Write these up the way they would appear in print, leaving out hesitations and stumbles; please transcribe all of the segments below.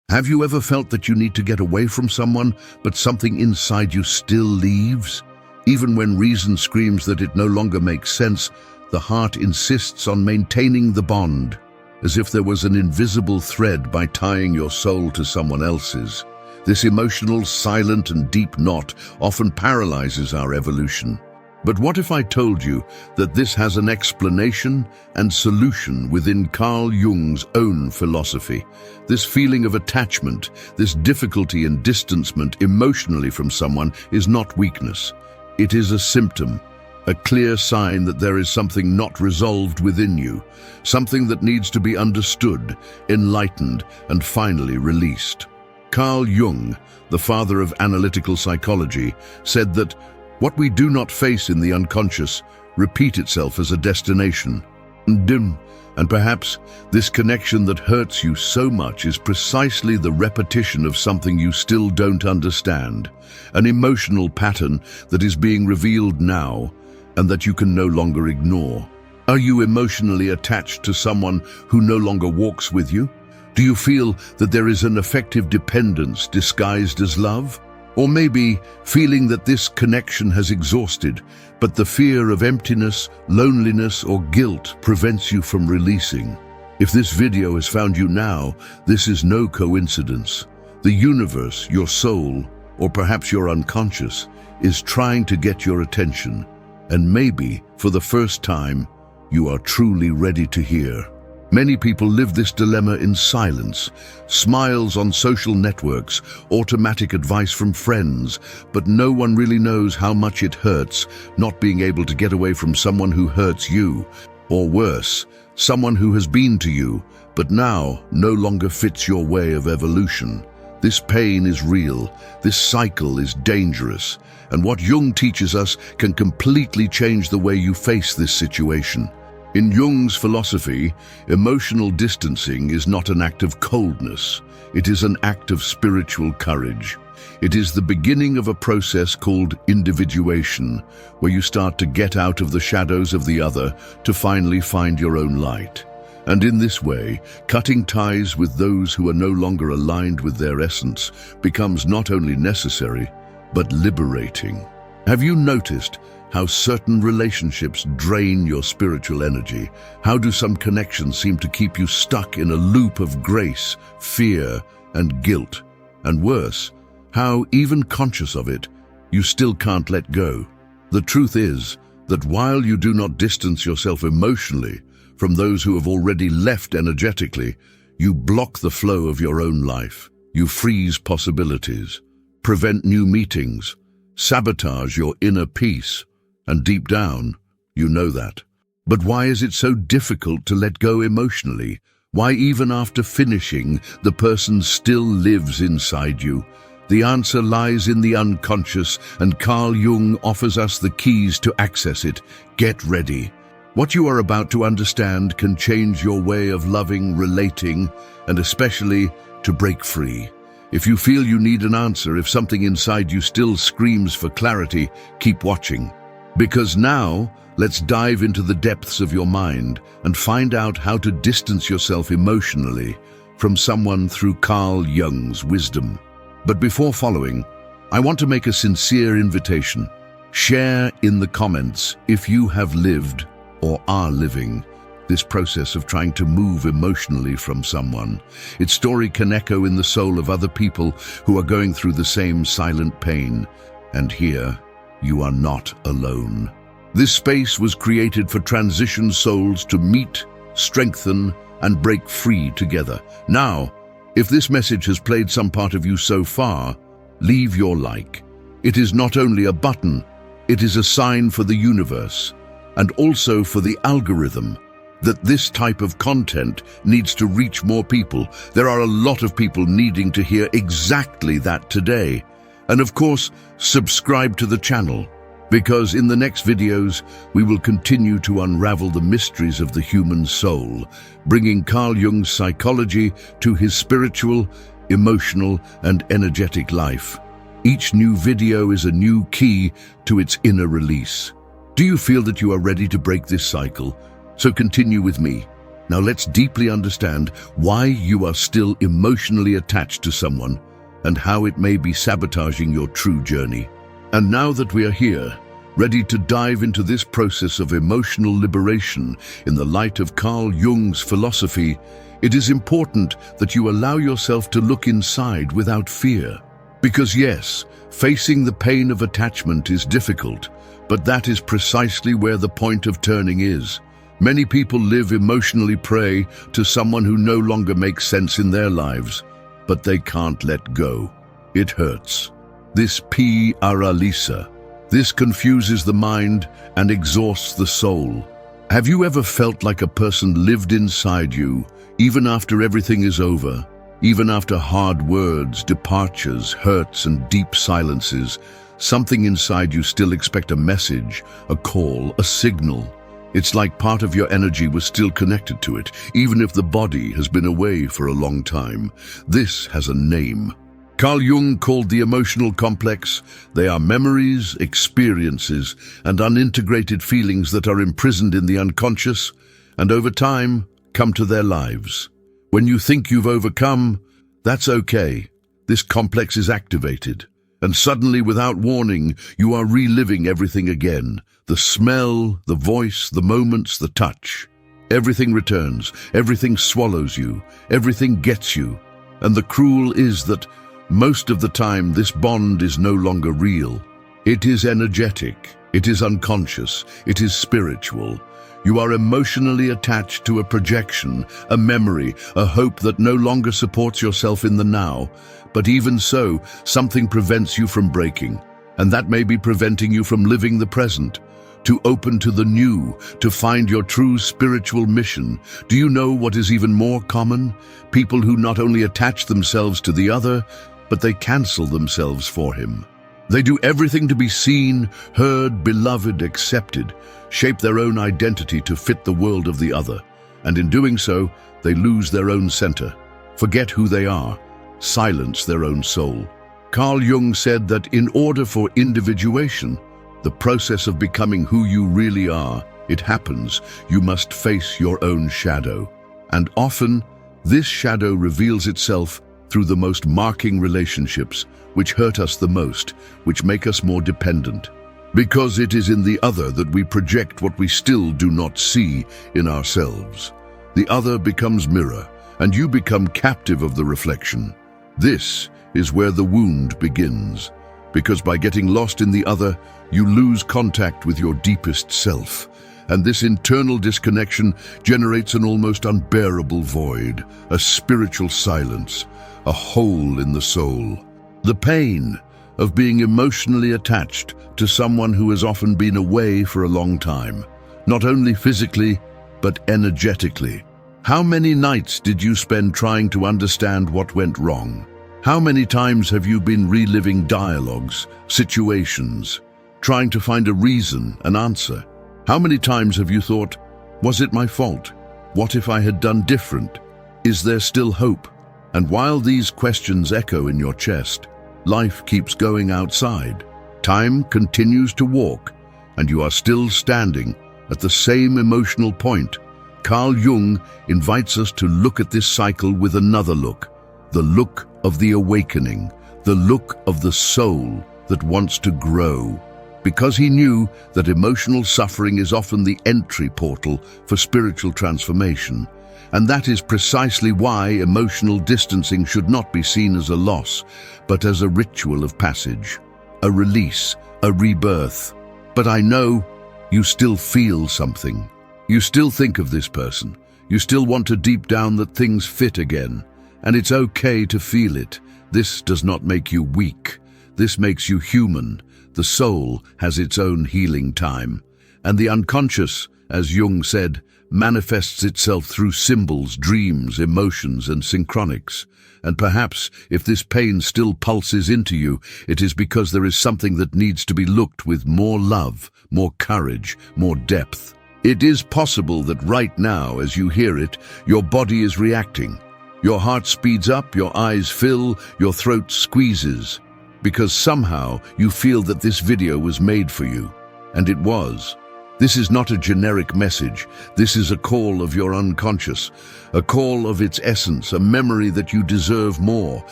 Have you ever felt that you need to get away from someone, but something inside you still leaves? Even when reason screams that it no longer makes sense, the heart insists on maintaining the bond, as if there was an invisible thread by tying your soul to someone else's. This emotional, silent, and deep knot often paralyzes our evolution. But what if I told you that this has an explanation and solution within Carl Jung's own philosophy? This feeling of attachment, this difficulty in distancement emotionally from someone is not weakness. It is a symptom, a clear sign that there is something not resolved within you, something that needs to be understood, enlightened, and finally released. Carl Jung, the father of analytical psychology, said that what we do not face in the unconscious repeat itself as a destination. And perhaps this connection that hurts you so much is precisely the repetition of something you still don't understand, an emotional pattern that is being revealed now and that you can no longer ignore. Are you emotionally attached to someone who no longer walks with you? Do you feel that there is an affective dependence disguised as love? Or maybe feeling that this connection has exhausted, but the fear of emptiness, loneliness, or guilt prevents you from releasing. If this video has found you now, this is no coincidence. The universe, your soul, or perhaps your unconscious, is trying to get your attention. And maybe, for the first time, you are truly ready to hear. Many people live this dilemma in silence, smiles on social networks, automatic advice from friends, but no one really knows how much it hurts not being able to get away from someone who hurts you, or worse, someone who has been to you, but now no longer fits your way of evolution. This pain is real, this cycle is dangerous, and what Jung teaches us can completely change the way you face this situation. In Jung's philosophy, emotional distancing is not an act of coldness. It is an act of spiritual courage. It is the beginning of a process called individuation, where you start to get out of the shadows of the other to finally find your own light. And in this way, cutting ties with those who are no longer aligned with their essence becomes not only necessary, but liberating. Have you noticed how certain relationships drain your spiritual energy? How do some connections seem to keep you stuck in a loop of grace, fear, and guilt? And worse, how, even conscious of it, you still can't let go. The truth is that while you do not distance yourself emotionally from those who have already left energetically, you block the flow of your own life. You freeze possibilities, prevent new meetings, sabotage your inner peace. And deep down, you know that. But why is it so difficult to let go emotionally? Why, even after finishing, the person still lives inside you? The answer lies in the unconscious, and Carl Jung offers us the keys to access it. Get ready. What you are about to understand can change your way of loving, relating, and especially to break free. If you feel you need an answer, if something inside you still screams for clarity, keep watching. Because now, let's dive into the depths of your mind and find out how to distance yourself emotionally from someone through Carl Jung's wisdom. But before following, I want to make a sincere invitation. Share in the comments if you have lived or are living this process of trying to move emotionally from someone. Its story can echo in the soul of other people who are going through the same silent pain. And here, you are not alone. This space was created for transition souls to meet, strengthen, and break free together. Now, if this message has played some part of you so far, leave your like. It is not only a button, it is a sign for the universe, and also for the algorithm, that this type of content needs to reach more people. There are a lot of people needing to hear exactly that today. And of course, subscribe to the channel, because in the next videos, we will continue to unravel the mysteries of the human soul, bringing Carl Jung's psychology to his spiritual, emotional, and energetic life. Each new video is a new key to its inner release. Do you feel that you are ready to break this cycle? So continue with me. Now let's deeply understand why you are still emotionally attached to someone and how it may be sabotaging your true journey. And now that we are here, ready to dive into this process of emotional liberation in the light of Carl Jung's philosophy, it is important that you allow yourself to look inside without fear. Because yes, facing the pain of attachment is difficult, but that is precisely where the point of turning is. Many people live emotionally prey to someone who no longer makes sense in their lives, but they can't let go. It hurts. This paralysis. This confuses the mind and exhausts the soul. Have you ever felt like a person lived inside you, even after everything is over? Even after hard words, departures, hurts, and deep silences, something inside you still expects a message, a call, a signal. It's like part of your energy was still connected to it, even if the body has been away for a long time. This has a name. Carl Jung called the emotional complex. They are memories, experiences, and unintegrated feelings that are imprisoned in the unconscious, and over time, come to their lives. When you think you've overcome, that's okay. This complex is activated, and suddenly, without warning, you are reliving everything again. The smell, the voice, the moments, the touch. Everything returns, everything swallows you, everything gets you. And the cruel is that most of the time this bond is no longer real. It is energetic, it is unconscious, it is spiritual. You are emotionally attached to a projection, a memory, a hope that no longer supports yourself in the now. But even so, something prevents you from breaking, and that may be preventing you from living the present, to open to the new, to find your true spiritual mission. Do you know what is even more common? People who not only attach themselves to the other, but they cancel themselves for him. They do everything to be seen, heard, beloved, accepted, shape their own identity to fit the world of the other, and in doing so, they lose their own center, forget who they are, silence their own soul. Carl Jung said that in order for individuation, the process of becoming who you really are, it happens, you must face your own shadow. And often, this shadow reveals itself through the most marking relationships, which hurt us the most, which make us more dependent. Because it is in the other that we project what we still do not see in ourselves. The other becomes mirror, and you become captive of the reflection. This is where the wound begins. Because by getting lost in the other, you lose contact with your deepest self. And this internal disconnection generates an almost unbearable void, a spiritual silence, a hole in the soul. The pain of being emotionally attached to someone who has often been away for a long time, not only physically, but energetically. How many nights did you spend trying to understand what went wrong? How many times have you been reliving dialogues, situations, trying to find a reason, an answer? How many times have you thought, was it my fault? What if I had done different? Is there still hope? And while these questions echo in your chest, life keeps going outside. Time continues to walk, and you are still standing at the same emotional point. Carl Jung invites us to look at this cycle with another look, the look of the awakening, the look of the soul that wants to grow. Because he knew that emotional suffering is often the entry portal for spiritual transformation. And that is precisely why emotional distancing should not be seen as a loss, but as a ritual of passage, a release, a rebirth. But I know you still feel something. You still think of this person. You still want to deep down that things fit again. And it's okay to feel it. This does not make you weak. This makes you human. The soul has its own healing time. And the unconscious, as Jung said, manifests itself through symbols, dreams, emotions, and synchronics. And perhaps, if this pain still pulses into you, it is because there is something that needs to be looked with more love, more courage, more depth. It is possible that right now, as you hear it, your body is reacting. Your heart speeds up, your eyes fill, your throat squeezes. Because somehow you feel that this video was made for you. And it was. This is not a generic message. This is a call of your unconscious, a call of its essence, a memory that you deserve more,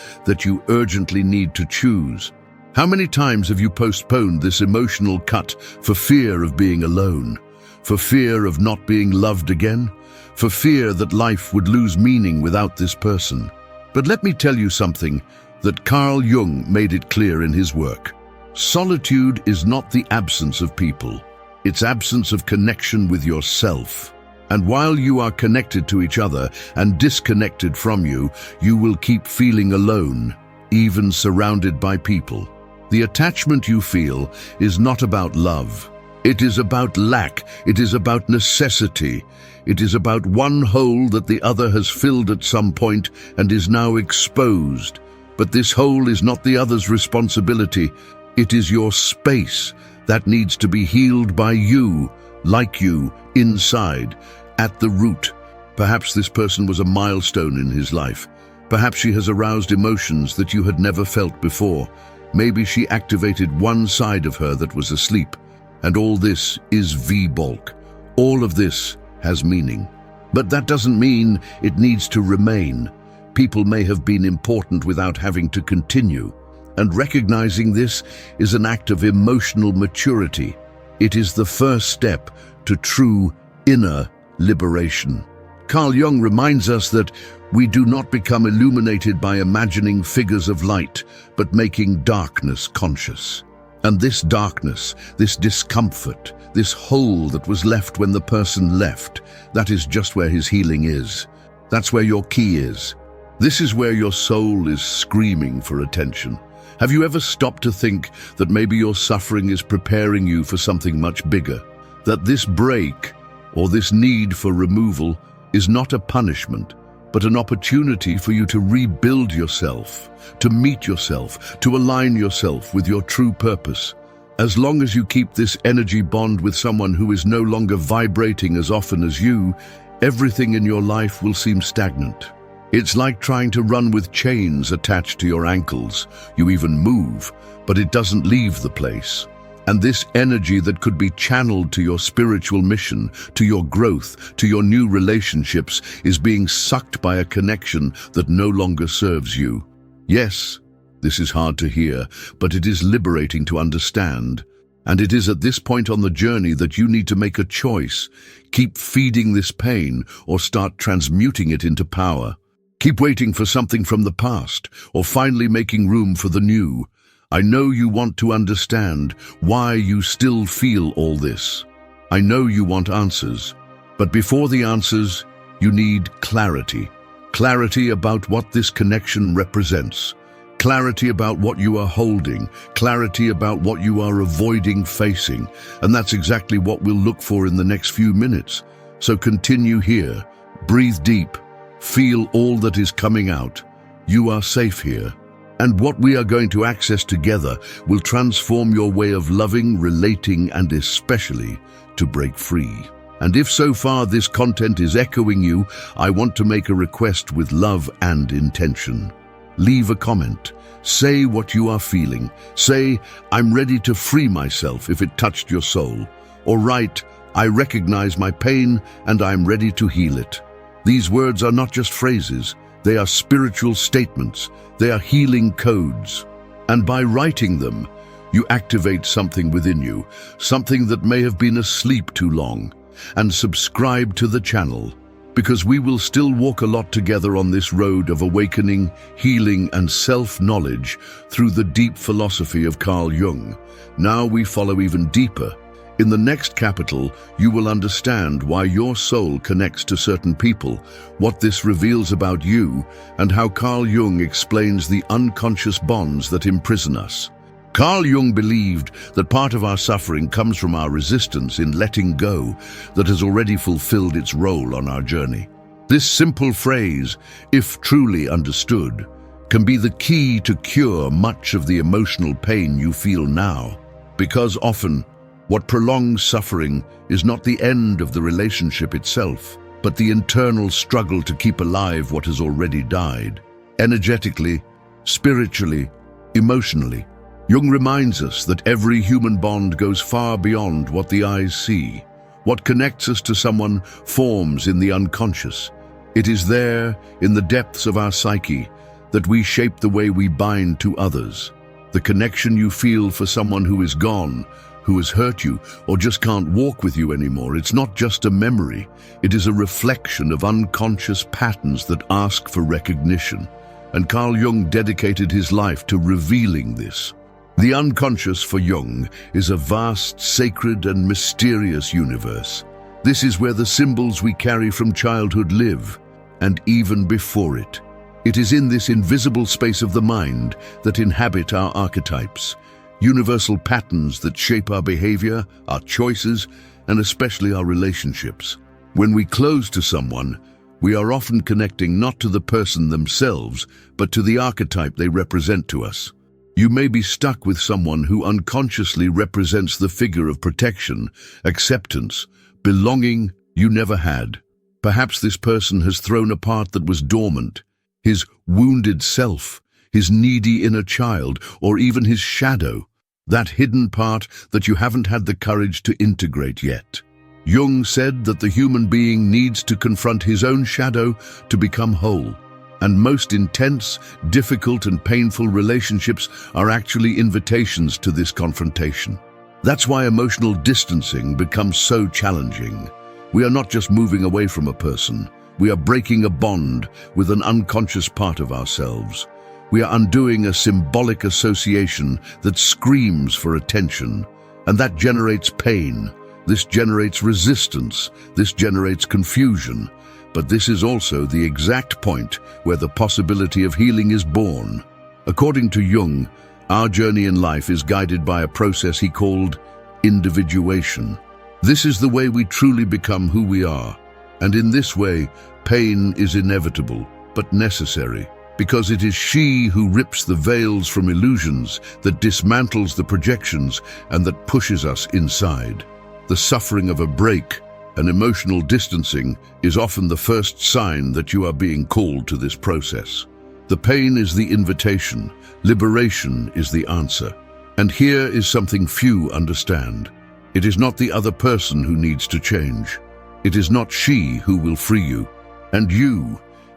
that you urgently need to choose. How many times have you postponed this emotional cut for fear of being alone, for fear of not being loved again, for fear that life would lose meaning without this person? But let me tell you something that Carl Jung made it clear in his work. Solitude is not the absence of people. It's absence of connection with yourself. And while you are connected to each other and disconnected from you, you will keep feeling alone, even surrounded by people. The attachment you feel is not about love. It is about lack. It is about necessity. It is about one hole that the other has filled at some point and is now exposed. But this hole is not the other's responsibility. It is your space that needs to be healed by you, like you, inside, at the root. Perhaps this person was a milestone in his life. Perhaps she has aroused emotions that you had never felt before. Maybe she activated one side of her that was asleep. And all this is V-bulk. All of this has meaning. But that doesn't mean it needs to remain. People may have been important without having to continue. And recognizing this is an act of emotional maturity. It is the first step to true inner liberation. Carl Jung reminds us that we do not become illuminated by imagining figures of light, but making darkness conscious. And this darkness, this discomfort, this hole that was left when the person left, that is just where his healing is. That's where your key is. This is where your soul is screaming for attention. Have you ever stopped to think that maybe your suffering is preparing you for something much bigger? That this break, or this need for removal, is not a punishment, but an opportunity for you to rebuild yourself, to meet yourself, to align yourself with your true purpose. As long as you keep this energy bond with someone who is no longer vibrating as often as you, everything in your life will seem stagnant. It's like trying to run with chains attached to your ankles. You even move, but it doesn't leave the place. And this energy that could be channeled to your spiritual mission, to your growth, to your new relationships, is being sucked by a connection that no longer serves you. Yes, this is hard to hear, but it is liberating to understand. And it is at this point on the journey that you need to make a choice. Keep feeding this pain or start transmuting it into power. Keep waiting for something from the past or finally making room for the new. I know you want to understand why you still feel all this. I know you want answers, but before the answers, you need clarity. Clarity about what this connection represents. Clarity about what you are holding. Clarity about what you are avoiding facing. And that's exactly what we'll look for in the next few minutes. So continue here. Breathe deep. Feel all that is coming out. You are safe here. And what we are going to access together will transform your way of loving, relating, and especially to break free. And if so far this content is echoing you, I want to make a request with love and intention. Leave a comment. Say what you are feeling. Say, I'm ready to free myself if it touched your soul. Or write, I recognize my pain and I'm ready to heal it. These words are not just phrases. They are spiritual statements. They are healing codes. And by writing them, you activate something within you, something that may have been asleep too long. And subscribe to the channel, because we will still walk a lot together on this road of awakening, healing, and self-knowledge through the deep philosophy of Carl Jung. Now we follow even deeper. In the next capital, you will understand why your soul connects to certain people, what this reveals about you, and how Carl Jung explains the unconscious bonds that imprison us. Carl Jung believed that part of our suffering comes from our resistance in letting go that has already fulfilled its role on our journey. This simple phrase, if truly understood, can be the key to cure much of the emotional pain you feel now, because often, what prolongs suffering is not the end of the relationship itself, but the internal struggle to keep alive what has already died. Energetically, spiritually, emotionally. Jung reminds us that every human bond goes far beyond what the eyes see. What connects us to someone forms in the unconscious. It is there, in the depths of our psyche, that we shape the way we bind to others. The connection you feel for someone who is gone, who has hurt you, or just can't walk with you anymore, it's not just a memory. It is a reflection of unconscious patterns that ask for recognition. And Carl Jung dedicated his life to revealing this. The unconscious for Jung is a vast, sacred, and mysterious universe. This is where the symbols we carry from childhood live, and even before it. It is in this invisible space of the mind that inhabit our archetypes, universal patterns that shape our behavior, our choices, and especially our relationships. When we close to someone, we are often connecting not to the person themselves, but to the archetype they represent to us. You may be stuck with someone who unconsciously represents the figure of protection, acceptance, belonging you never had. Perhaps this person has thrown a part that was dormant, his wounded self, his needy inner child, or even his shadow, that hidden part that you haven't had the courage to integrate yet. Jung said that the human being needs to confront his own shadow to become whole. And most intense, difficult, and painful relationships are actually invitations to this confrontation. That's why emotional distancing becomes so challenging. We are not just moving away from a person. We are breaking a bond with an unconscious part of ourselves. We are undoing a symbolic association that screams for attention. And that generates pain. This generates resistance. This generates confusion. But this is also the exact point where the possibility of healing is born. According to Jung, our journey in life is guided by a process he called individuation. This is the way we truly become who we are. And in this way, pain is inevitable, but necessary, because it is she who rips the veils from illusions, that dismantles the projections, and that pushes us inside. The suffering of a break, an emotional distancing, is often the first sign that you are being called to this process. The pain is the invitation, liberation is the answer. And here is something few understand. It is not the other person who needs to change. It is not she who will free you. And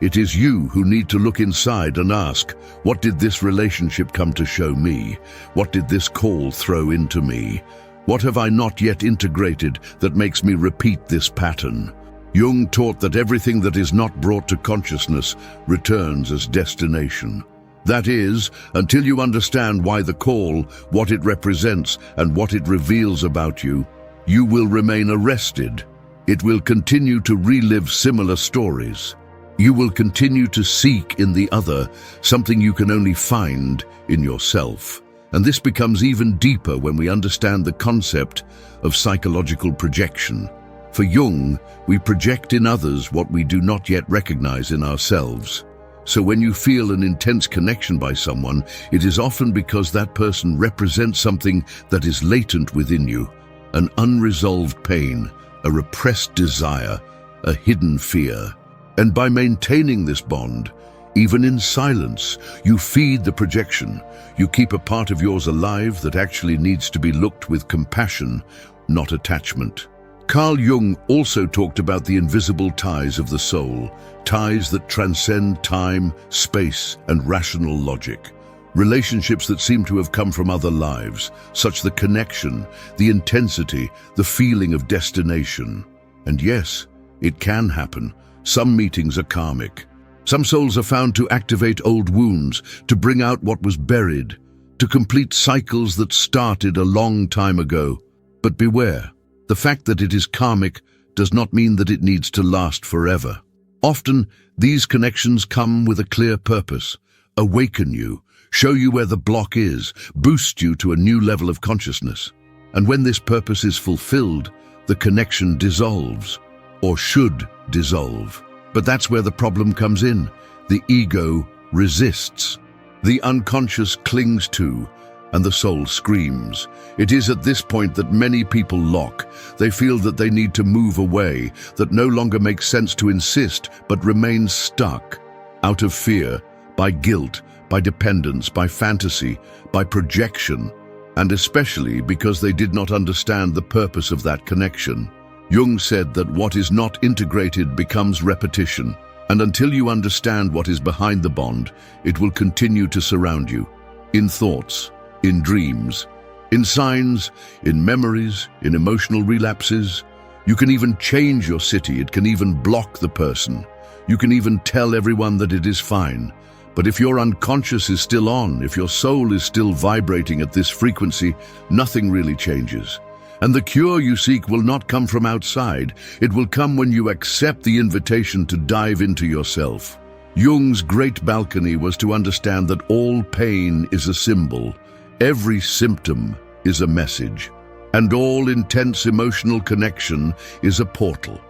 it is you who need to look inside and ask, what did this relationship come to show me? What did this call throw into me? What have I not yet integrated that makes me repeat this pattern? Jung taught that everything that is not brought to consciousness returns as destination. That is, until you understand why the call, what it represents, and what it reveals about you, you will remain arrested. It will continue to relive similar stories. You will continue to seek in the other something you can only find in yourself. And this becomes even deeper when we understand the concept of psychological projection. For Jung, we project in others what we do not yet recognize in ourselves. So when you feel an intense connection by someone, it is often because that person represents something that is latent within you, an unresolved pain, a repressed desire, a hidden fear. And by maintaining this bond, even in silence, you feed the projection. You keep a part of yours alive that actually needs to be looked with compassion, not attachment. Carl Jung also talked about the invisible ties of the soul, ties that transcend time, space, and rational logic. Relationships that seem to have come from other lives, such the connection, the intensity, the feeling of destination. And yes, it can happen. Some meetings are karmic. Some souls are found to activate old wounds, to bring out what was buried, to complete cycles that started a long time ago. But beware, the fact that it is karmic does not mean that it needs to last forever. Often, these connections come with a clear purpose: awaken you, show you where the block is, boost you to a new level of consciousness. And when this purpose is fulfilled, the connection dissolves, or should dissolve. But that's where the problem comes in. The ego resists. The unconscious clings to, and the soul screams. It is at this point that many people lock. They feel that they need to move away, that no longer makes sense to insist, but remain stuck. Out of fear, by guilt, by dependence, by fantasy, by projection, and especially because they did not understand the purpose of that connection. Jung said that what is not integrated becomes repetition, and until you understand what is behind the bond, it will continue to surround you, in thoughts, in dreams, in signs, in memories, in emotional relapses. You can even change your city, it can even block the person. You can even tell everyone that it is fine. But if your unconscious is still on, if your soul is still vibrating at this frequency, nothing really changes. And the cure you seek will not come from outside. It will come when you accept the invitation to dive into yourself. Jung's great balcony was to understand that all pain is a symbol, every symptom is a message, and all intense emotional connection is a portal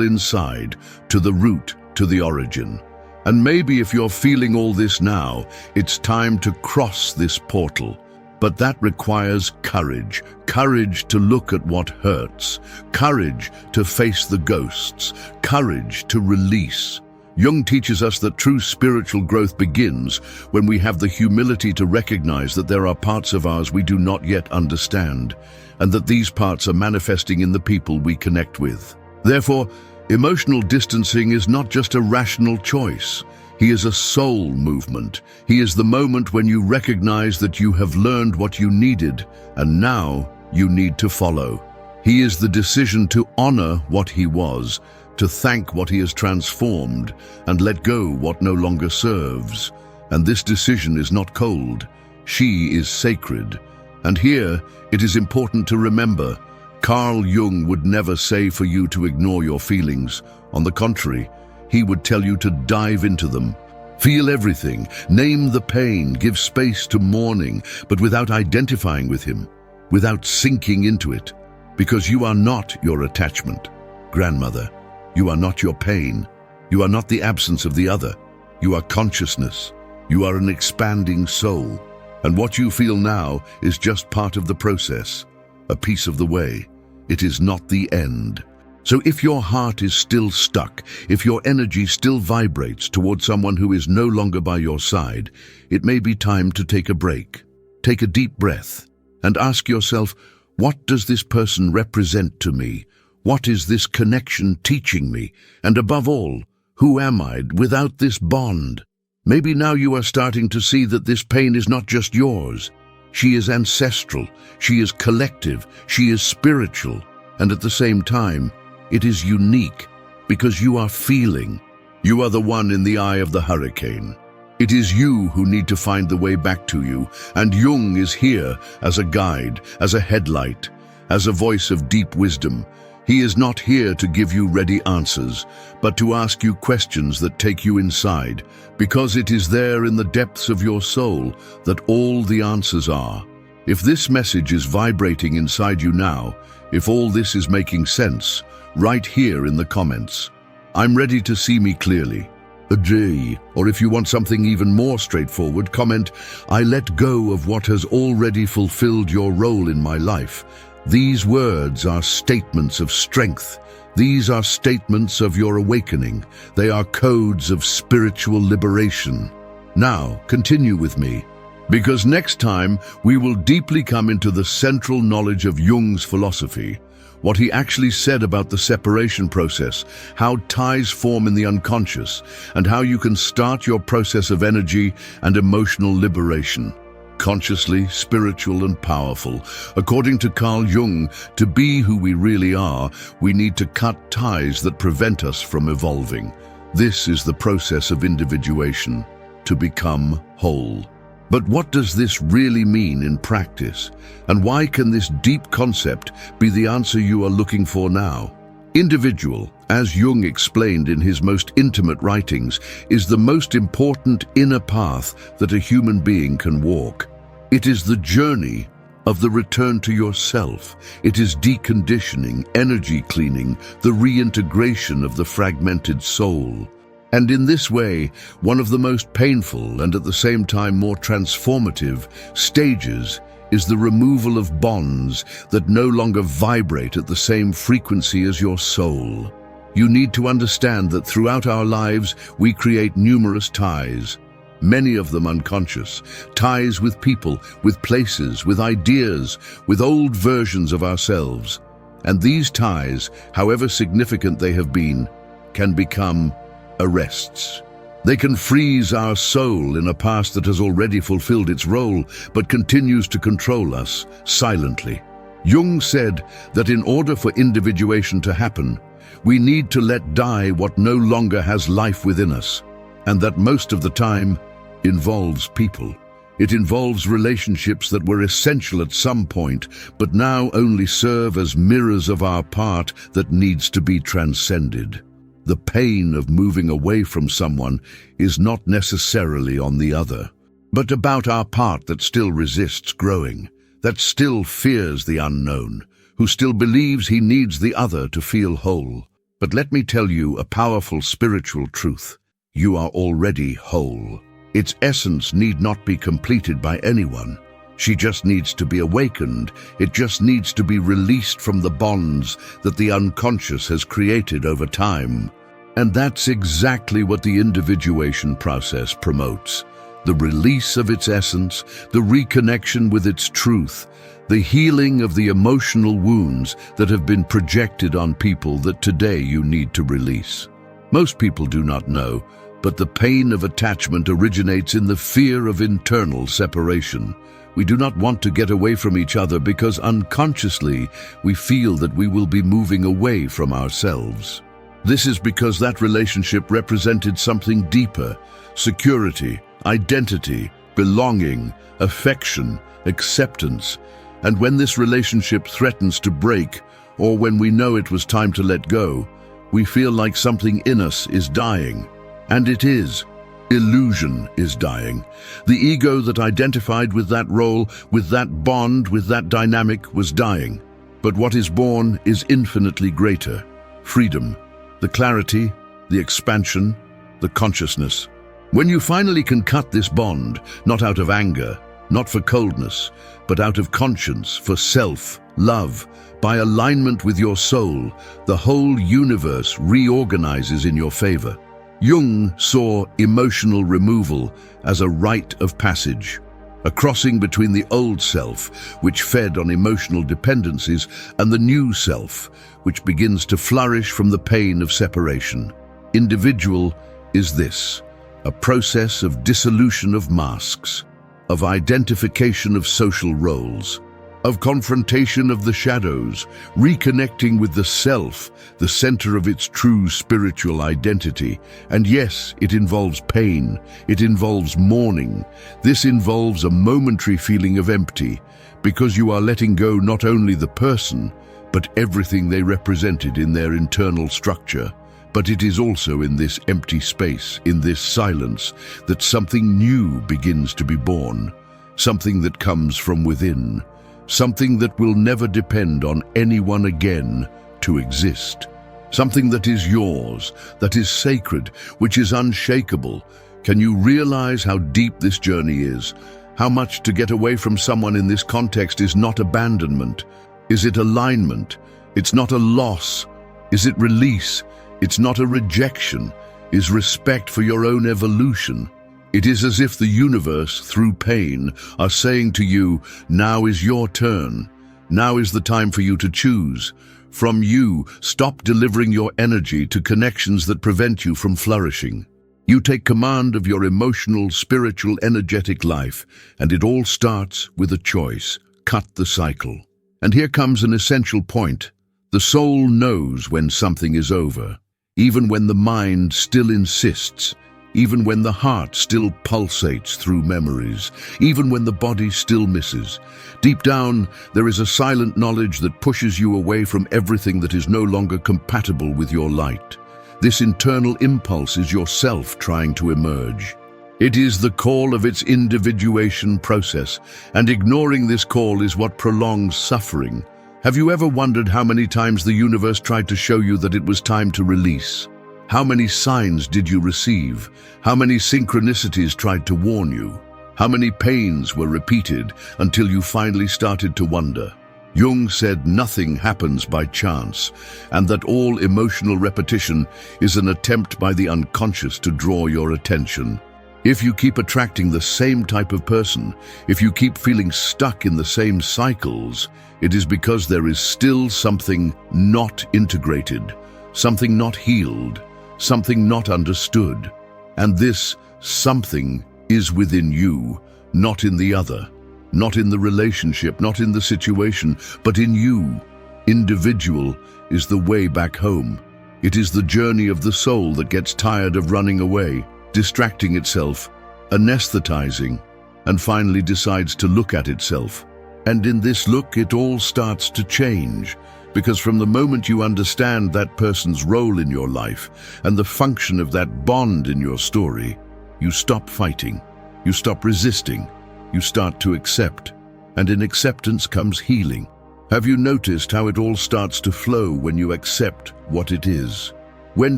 inside, to the root, to the origin. And maybe if you're feeling all this now, it's time to cross this portal. But that requires courage. Courage to look at what hurts. Courage to face the ghosts. Courage to release. Jung teaches us that true spiritual growth begins when we have the humility to recognize that there are parts of ours we do not yet understand, and that these parts are manifesting in the people we connect with. Therefore, emotional distancing is not just a rational choice. He is a soul movement. He is the moment when you recognize that you have learned what you needed, and now you need to follow. He is the decision to honor what he was, to thank what he has transformed, and let go what no longer serves. And this decision is not cold. She is sacred. And here, it is important to remember, Carl Jung would never say for you to ignore your feelings. On the contrary, he would tell you to dive into them. Feel everything, name the pain, give space to mourning, but without identifying with him, without sinking into it. Because you are not your attachment, grandmother. You are not your pain. You are not the absence of the other. You are consciousness. You are an expanding soul. And what you feel now is just part of the process, a piece of the way. It is not the end. So if your heart is still stuck, if your energy still vibrates toward someone who is no longer by your side, it may be time to take a break. Take a deep breath and ask yourself, what does this person represent to me? What is this connection teaching me? And above all, who am I without this bond? Maybe now you are starting to see that this pain is not just yours. She is ancestral, she is collective, she is spiritual, and at the same time, it is unique because you are feeling. You are the one in the eye of the hurricane. It is you who need to find the way back to you, and Jung is here as a guide, as a headlight, as a voice of deep wisdom. He is not here to give you ready answers, but to ask you questions that take you inside, because it is there in the depths of your soul that all the answers are. If this message is vibrating inside you now, if all this is making sense, write here in the comments, "I'm ready to see me clearly." Agree, or if you want something even more straightforward, comment, "I let go of what has already fulfilled your role in my life." These words are statements of strength. These are statements of your awakening. They are codes of spiritual liberation. Now, continue with me, because next time we will deeply come into the central knowledge of Jung's philosophy, what he actually said about the separation process, how ties form in the unconscious, and how you can start your process of energy and emotional liberation. Consciously, spiritual, and powerful. According to Carl Jung, to be who we really are, we need to cut ties that prevent us from evolving. This is the process of individuation, to become whole. But what does this really mean in practice? And why can this deep concept be the answer you are looking for now? Individual, as Jung explained in his most intimate writings, is the most important inner path that a human being can walk. It is the journey of the return to yourself. It is deconditioning, energy cleaning, the reintegration of the fragmented soul. And in this way, one of the most painful and at the same time more transformative stages is the removal of bonds that no longer vibrate at the same frequency as your soul. You need to understand that throughout our lives, we create numerous ties, many of them unconscious, ties with people, with places, with ideas, with old versions of ourselves. And these ties, however significant they have been, can become arrests. They can freeze our soul in a past that has already fulfilled its role, but continues to control us silently. Jung said that in order for individuation to happen, we need to let die what no longer has life within us, and that most of the time involves people. It involves relationships that were essential at some point, but now only serve as mirrors of our part that needs to be transcended. The pain of moving away from someone is not necessarily on the other, but about our part that still resists growing, that still fears the unknown, who still believes he needs the other to feel whole. But let me tell you a powerful spiritual truth. You are already whole. Its essence need not be completed by anyone. She just needs to be awakened. It just needs to be released from the bonds that the unconscious has created over time. And that's exactly what the individuation process promotes. The release of its essence, the reconnection with its truth, the healing of the emotional wounds that have been projected on people that today you need to release. Most people do not know, but the pain of attachment originates in the fear of internal separation. We do not want to get away from each other because unconsciously we feel that we will be moving away from ourselves. This is because that relationship represented something deeper: security, identity, belonging, affection, acceptance. And when this relationship threatens to break, or when we know it was time to let go, we feel like something in us is dying. And it is. Illusion is dying. The ego that identified with that role, with that bond, with that dynamic was dying. But what is born is infinitely greater. Freedom, the clarity, the expansion, the consciousness. When you finally can cut this bond, not out of anger, not for coldness, but out of conscience, for self, love, by alignment with your soul, the whole universe reorganizes in your favor. Jung saw emotional removal as a rite of passage, a crossing between the old self, which fed on emotional dependencies, and the new self, which begins to flourish from the pain of separation. Individual is this, a process of dissolution of masks, of identification of social roles, of confrontation of the shadows, reconnecting with the self, the center of its true spiritual identity. And yes, it involves pain, it involves mourning. This involves a momentary feeling of empty, because you are letting go not only the person, but everything they represented in their internal structure. But it is also in this empty space, in this silence, that something new begins to be born, something that comes from within, something that will never depend on anyone again to exist. Something that is yours, that is sacred, which is unshakable. Can you realize how deep this journey is? How much to get away from someone in this context is not abandonment? Is it alignment? It's not a loss. Is it release? It's not a rejection. Is respect for your own evolution. It is as if the universe, through pain, are saying to you, now is your turn. Now is the time for you to choose. From you, stop delivering your energy to connections that prevent you from flourishing. You take command of your emotional, spiritual, energetic life, and it all starts with a choice. Cut the cycle. And here comes an essential point. The soul knows when something is over, even when the mind still insists, even when the heart still pulsates through memories, even when the body still misses. Deep down, there is a silent knowledge that pushes you away from everything that is no longer compatible with your light. This internal impulse is yourself trying to emerge. It is the call of its individuation process, and ignoring this call is what prolongs suffering. Have you ever wondered how many times the universe tried to show you that it was time to release? How many signs did you receive? How many synchronicities tried to warn you? How many pains were repeated until you finally started to wonder? Jung said nothing happens by chance, and that all emotional repetition is an attempt by the unconscious to draw your attention. If you keep attracting the same type of person, if you keep feeling stuck in the same cycles, it is because there is still something not integrated, something not healed, something not understood. And this something is within you, not in the other, not in the relationship, not in the situation, but in you. Individual is the way back home. It is the journey of the soul that gets tired of running away, distracting itself, anesthetizing, and finally decides to look at itself. And in this look, it all starts to change, because from the moment you understand that person's role in your life and the function of that bond in your story, you stop fighting, you stop resisting, you start to accept, and in acceptance comes healing. Have you noticed how it all starts to flow when you accept what it is? When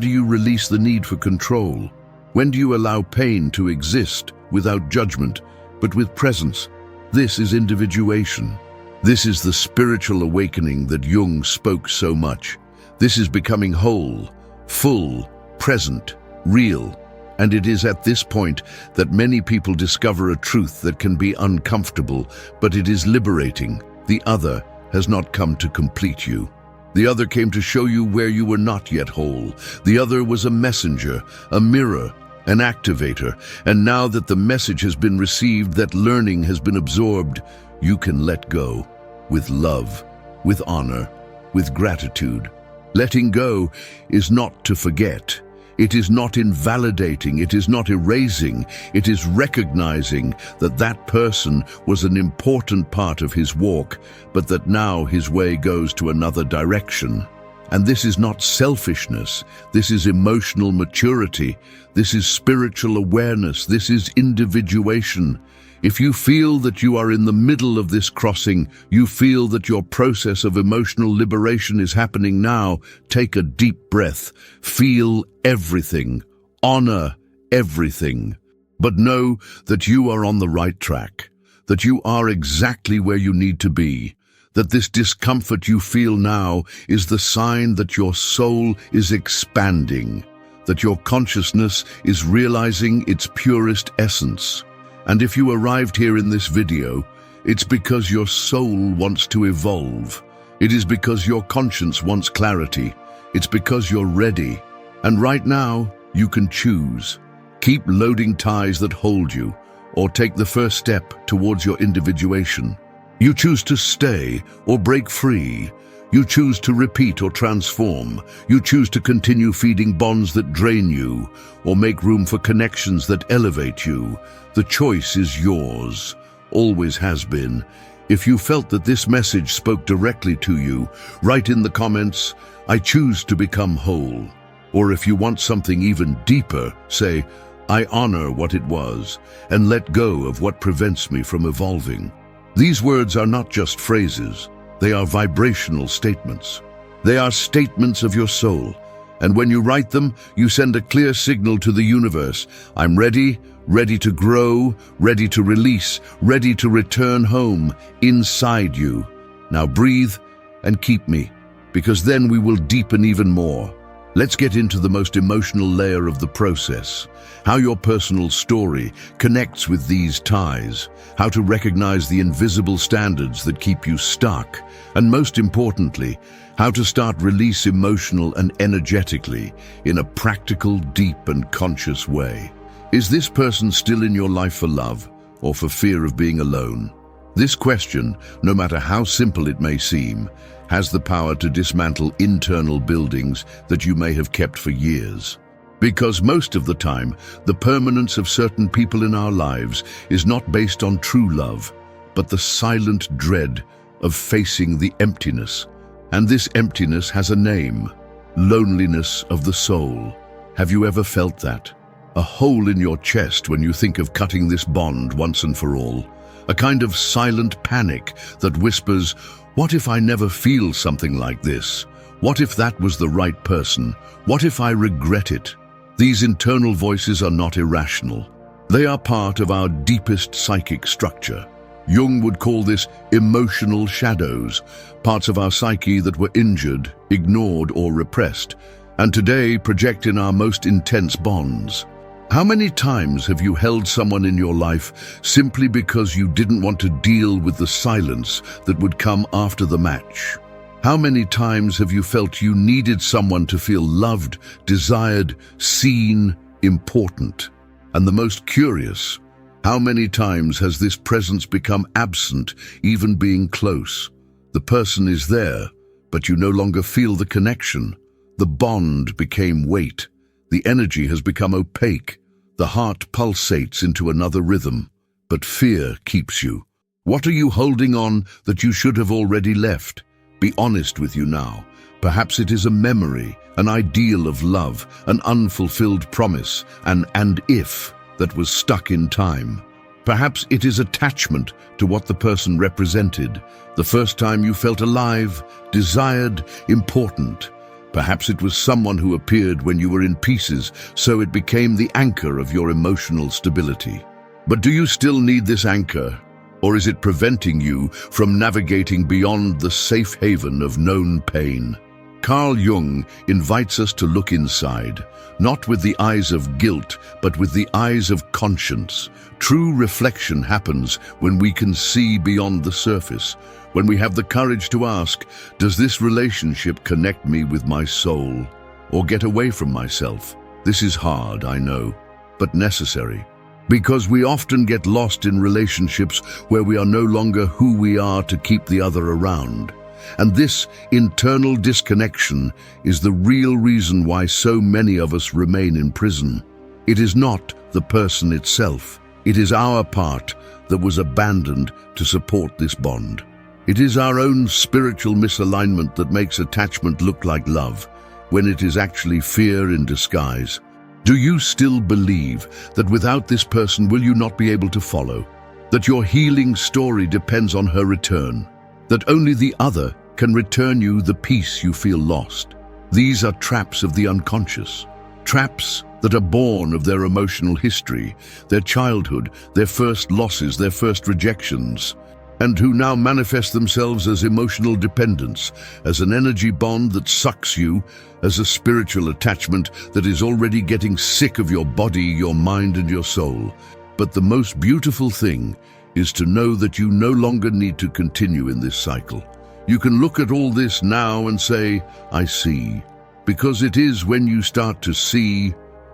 do you release the need for control? When do you allow pain to exist without judgment, but with presence? This is individuation. This is the spiritual awakening that Jung spoke so much. This is becoming whole, full, present, real. And it is at this point that many people discover a truth that can be uncomfortable, but it is liberating. The other has not come to complete you. The other came to show you where you were not yet whole. The other was a messenger, a mirror, an activator, and now that the message has been received, that learning has been absorbed, you can let go with love, with honor, with gratitude. Letting go is not to forget. It is not invalidating. It is not erasing. It is recognizing that that person was an important part of his walk, but that now his way goes to another direction. And this is not selfishness. This is emotional maturity. This is spiritual awareness. This is individuation. If you feel that you are in the middle of this crossing, you feel that your process of emotional liberation is happening now, take a deep breath. Feel everything. Honor everything. But know that you are on the right track, that you are exactly where you need to be, that this discomfort you feel now is the sign that your soul is expanding, that your consciousness is realizing its purest essence. And if you arrived here in this video, it's because your soul wants to evolve. It is because your conscience wants clarity. It's because you're ready. And right now, you can choose. Keep loading ties that hold you, or take the first step towards your individuation. You choose to stay or break free. You choose to repeat or transform. You choose to continue feeding bonds that drain you, or make room for connections that elevate you. The choice is yours, always has been. If you felt that this message spoke directly to you, write in the comments, "I choose to become whole." Or if you want something even deeper, say, "I honor what it was, and let go of what prevents me from evolving." These words are not just phrases, they are vibrational statements. They are statements of your soul, and when you write them, you send a clear signal to the universe. I'm ready, ready to grow, ready to release, ready to return home inside you. Now breathe and keep me, because then we will deepen even more. Let's get into the most emotional layer of the process, how your personal story connects with these ties, how to recognize the invisible standards that keep you stuck, and most importantly, how to start release emotional and energetically in a practical, deep and conscious way. Is this person still in your life for love or for fear of being alone? This question, no matter how simple it may seem, has the power to dismantle internal buildings that you may have kept for years. Because most of the time, the permanence of certain people in our lives is not based on true love, but the silent dread of facing the emptiness. And this emptiness has a name: loneliness of the soul. Have you ever felt that? A hole in your chest when you think of cutting this bond once and for all. A kind of silent panic that whispers, what if I never feel something like this? What if that was the right person? What if I regret it? These internal voices are not irrational. They are part of our deepest psychic structure. Jung would call this emotional shadows, parts of our psyche that were injured, ignored, or repressed, and today project in our most intense bonds. How many times have you held someone in your life simply because you didn't want to deal with the silence that would come after the match? How many times have you felt you needed someone to feel loved, desired, seen, important? And the most curious, how many times has this presence become absent, even being close? The person is there, but you no longer feel the connection. The bond became weight. The energy has become opaque. The heart pulsates into another rhythm, but fear keeps you. What are you holding on that you should have already left? Be honest with you now. Perhaps it is a memory, an ideal of love, an unfulfilled promise, an "and if" that was stuck in time. Perhaps it is attachment to what the person represented, the first time you felt alive, desired, important. Perhaps it was someone who appeared when you were in pieces, so it became the anchor of your emotional stability. But do you still need this anchor? Or is it preventing you from navigating beyond the safe haven of known pain? Carl Jung invites us to look inside, not with the eyes of guilt, but with the eyes of conscience. True reflection happens when we can see beyond the surface, when we have the courage to ask, does this relationship connect me with my soul, or get away from myself? This is hard, I know, but necessary. Because we often get lost in relationships where we are no longer who we are to keep the other around. And this internal disconnection is the real reason why so many of us remain in prison. It is not the person itself. It is our part that was abandoned to support this bond. It is our own spiritual misalignment that makes attachment look like love, when it is actually fear in disguise. Do you still believe that without this person will you not be able to follow? That your healing story depends on her return? That only the other can return you the peace you feel lost? These are traps of the unconscious. Traps that are born of their emotional history, their childhood, their first losses, their first rejections, and who now manifest themselves as emotional dependence, as an energy bond that sucks you, as a spiritual attachment that is already getting sick of your body, your mind, and your soul. But the most beautiful thing is to know that you no longer need to continue in this cycle. You can look at all this now and say, I see. Because it is when you start to see,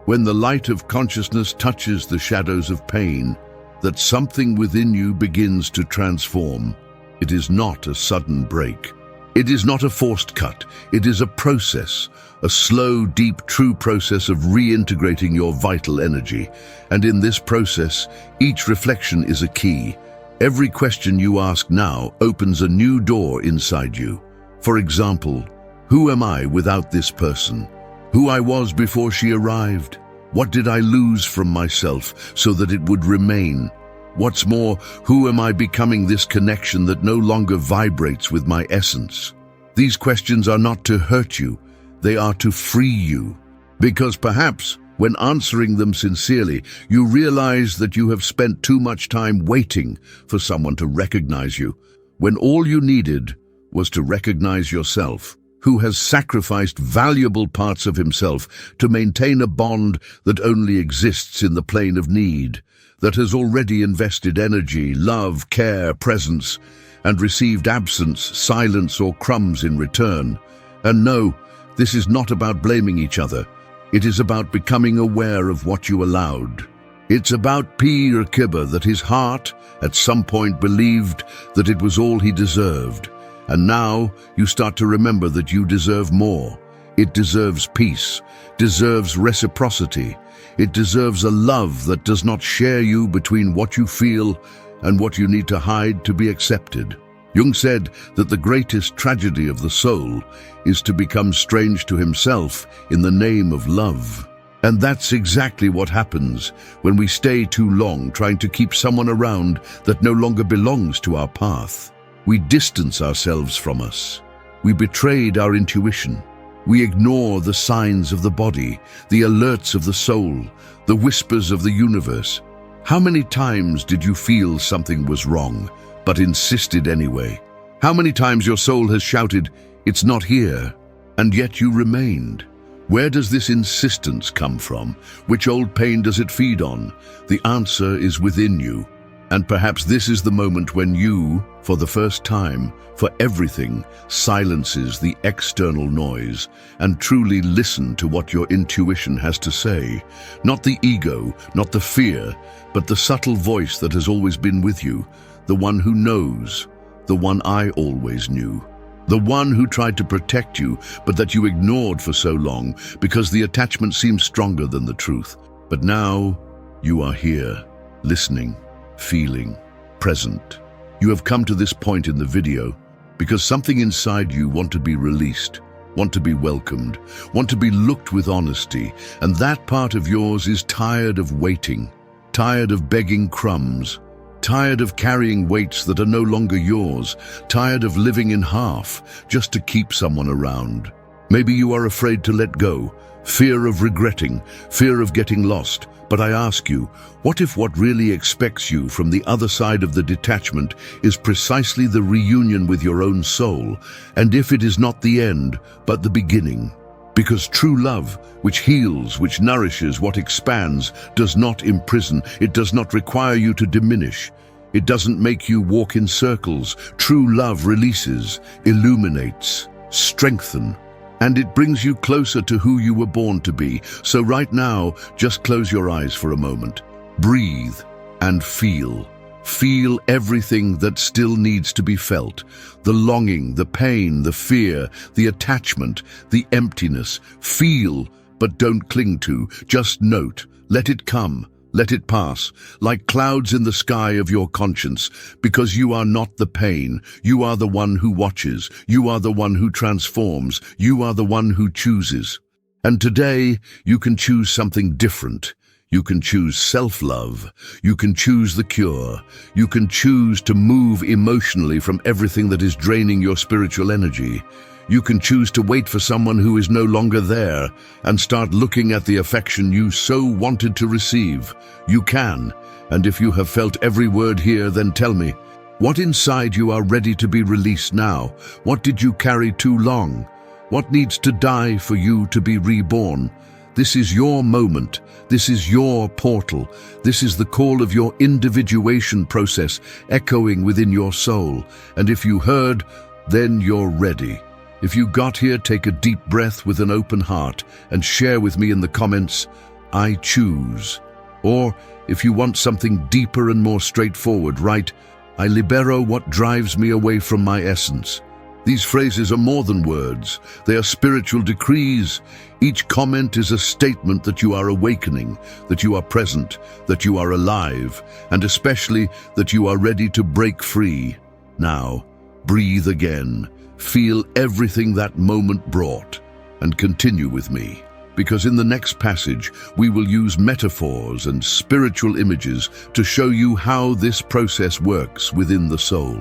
when the light of consciousness touches the shadows of pain, that something within you begins to transform. It is not a sudden break. It is not a forced cut. It is a process, a slow, deep, true process of reintegrating your vital energy. And in this process, each reflection is a key. Every question you ask now opens a new door inside you. For example, who am I without this person? Who I was before she arrived? What did I lose from myself so that it would remain? What's more, who am I becoming this connection that no longer vibrates with my essence? These questions are not to hurt you, they are to free you. Because perhaps, when answering them sincerely, you realize that you have spent too much time waiting for someone to recognize you, when all you needed was to recognize yourself. Who has sacrificed valuable parts of himself to maintain a bond that only exists in the plane of need, that has already invested energy, love, care, presence, and received absence, silence, or crumbs in return. And no, this is not about blaming each other. It is about becoming aware of what you allowed. It's about Peter Kibber, that his heart at some point believed that it was all he deserved. And now you start to remember that you deserve more. It deserves peace, deserves reciprocity. It deserves a love that does not share you between what you feel and what you need to hide to be accepted. Jung said that the greatest tragedy of the soul is to become strange to himself in the name of love. And that's exactly what happens when we stay too long trying to keep someone around that no longer belongs to our path. We distance ourselves from us. We betrayed our intuition. We ignore the signs of the body, the alerts of the soul, the whispers of the universe. How many times did you feel something was wrong, but insisted anyway? How many times your soul has shouted, "It's not here," and yet you remained? Where does this insistence come from? Which old pain does it feed on? The answer is within you. And perhaps this is the moment when you, for the first time, for everything, silences the external noise and truly listen to what your intuition has to say. Not the ego, not the fear, but the subtle voice that has always been with you, the one who knows, the one I always knew. The one who tried to protect you, but that you ignored for so long because the attachment seemed stronger than the truth. But now, you are here, listening, feeling, present. You have come to this point in the video because something inside you want to be released, want to be welcomed, want to be looked with honesty, and that part of yours is tired of waiting, tired of begging crumbs, tired of carrying weights that are no longer yours, tired of living in half just to keep someone around. Maybe you are afraid to let go, fear of regretting, fear of getting lost. But I ask you, what if what really expects you from the other side of the detachment is precisely the reunion with your own soul, and if it is not the end, but the beginning? Because true love, which heals, which nourishes, what expands, does not imprison, it does not require you to diminish. It doesn't make you walk in circles. True love releases, illuminates, strengthens, and it brings you closer to who you were born to be. So right now, just close your eyes for a moment. Breathe and feel. Feel everything that still needs to be felt. The longing, the pain, the fear, the attachment, the emptiness. Feel, but don't cling to. Just note. Let it come. Let it pass, like clouds in the sky of your conscience, because you are not the pain. You are the one who watches. You are the one who transforms. You are the one who chooses. And today, you can choose something different. You can choose self-love. You can choose the cure. You can choose to move emotionally from everything that is draining your spiritual energy. You can choose to wait for someone who is no longer there and start looking at the affection you so wanted to receive. You can, and if you have felt every word here, then tell me, what inside you are ready to be released now? What did you carry too long? What needs to die for you to be reborn? This is your moment. This is your portal. This is the call of your individuation process echoing within your soul. And if you heard, then you're ready. If you got here, take a deep breath with an open heart and share with me in the comments, I choose. Or, if you want something deeper and more straightforward, write, I libero what drives me away from my essence. These phrases are more than words. They are spiritual decrees. Each comment is a statement that you are awakening, that you are present, that you are alive, and especially that you are ready to break free. Now, breathe again. Feel everything that moment brought, and continue with me, because in the next passage we will use metaphors and spiritual images to show you how this process works within the soul,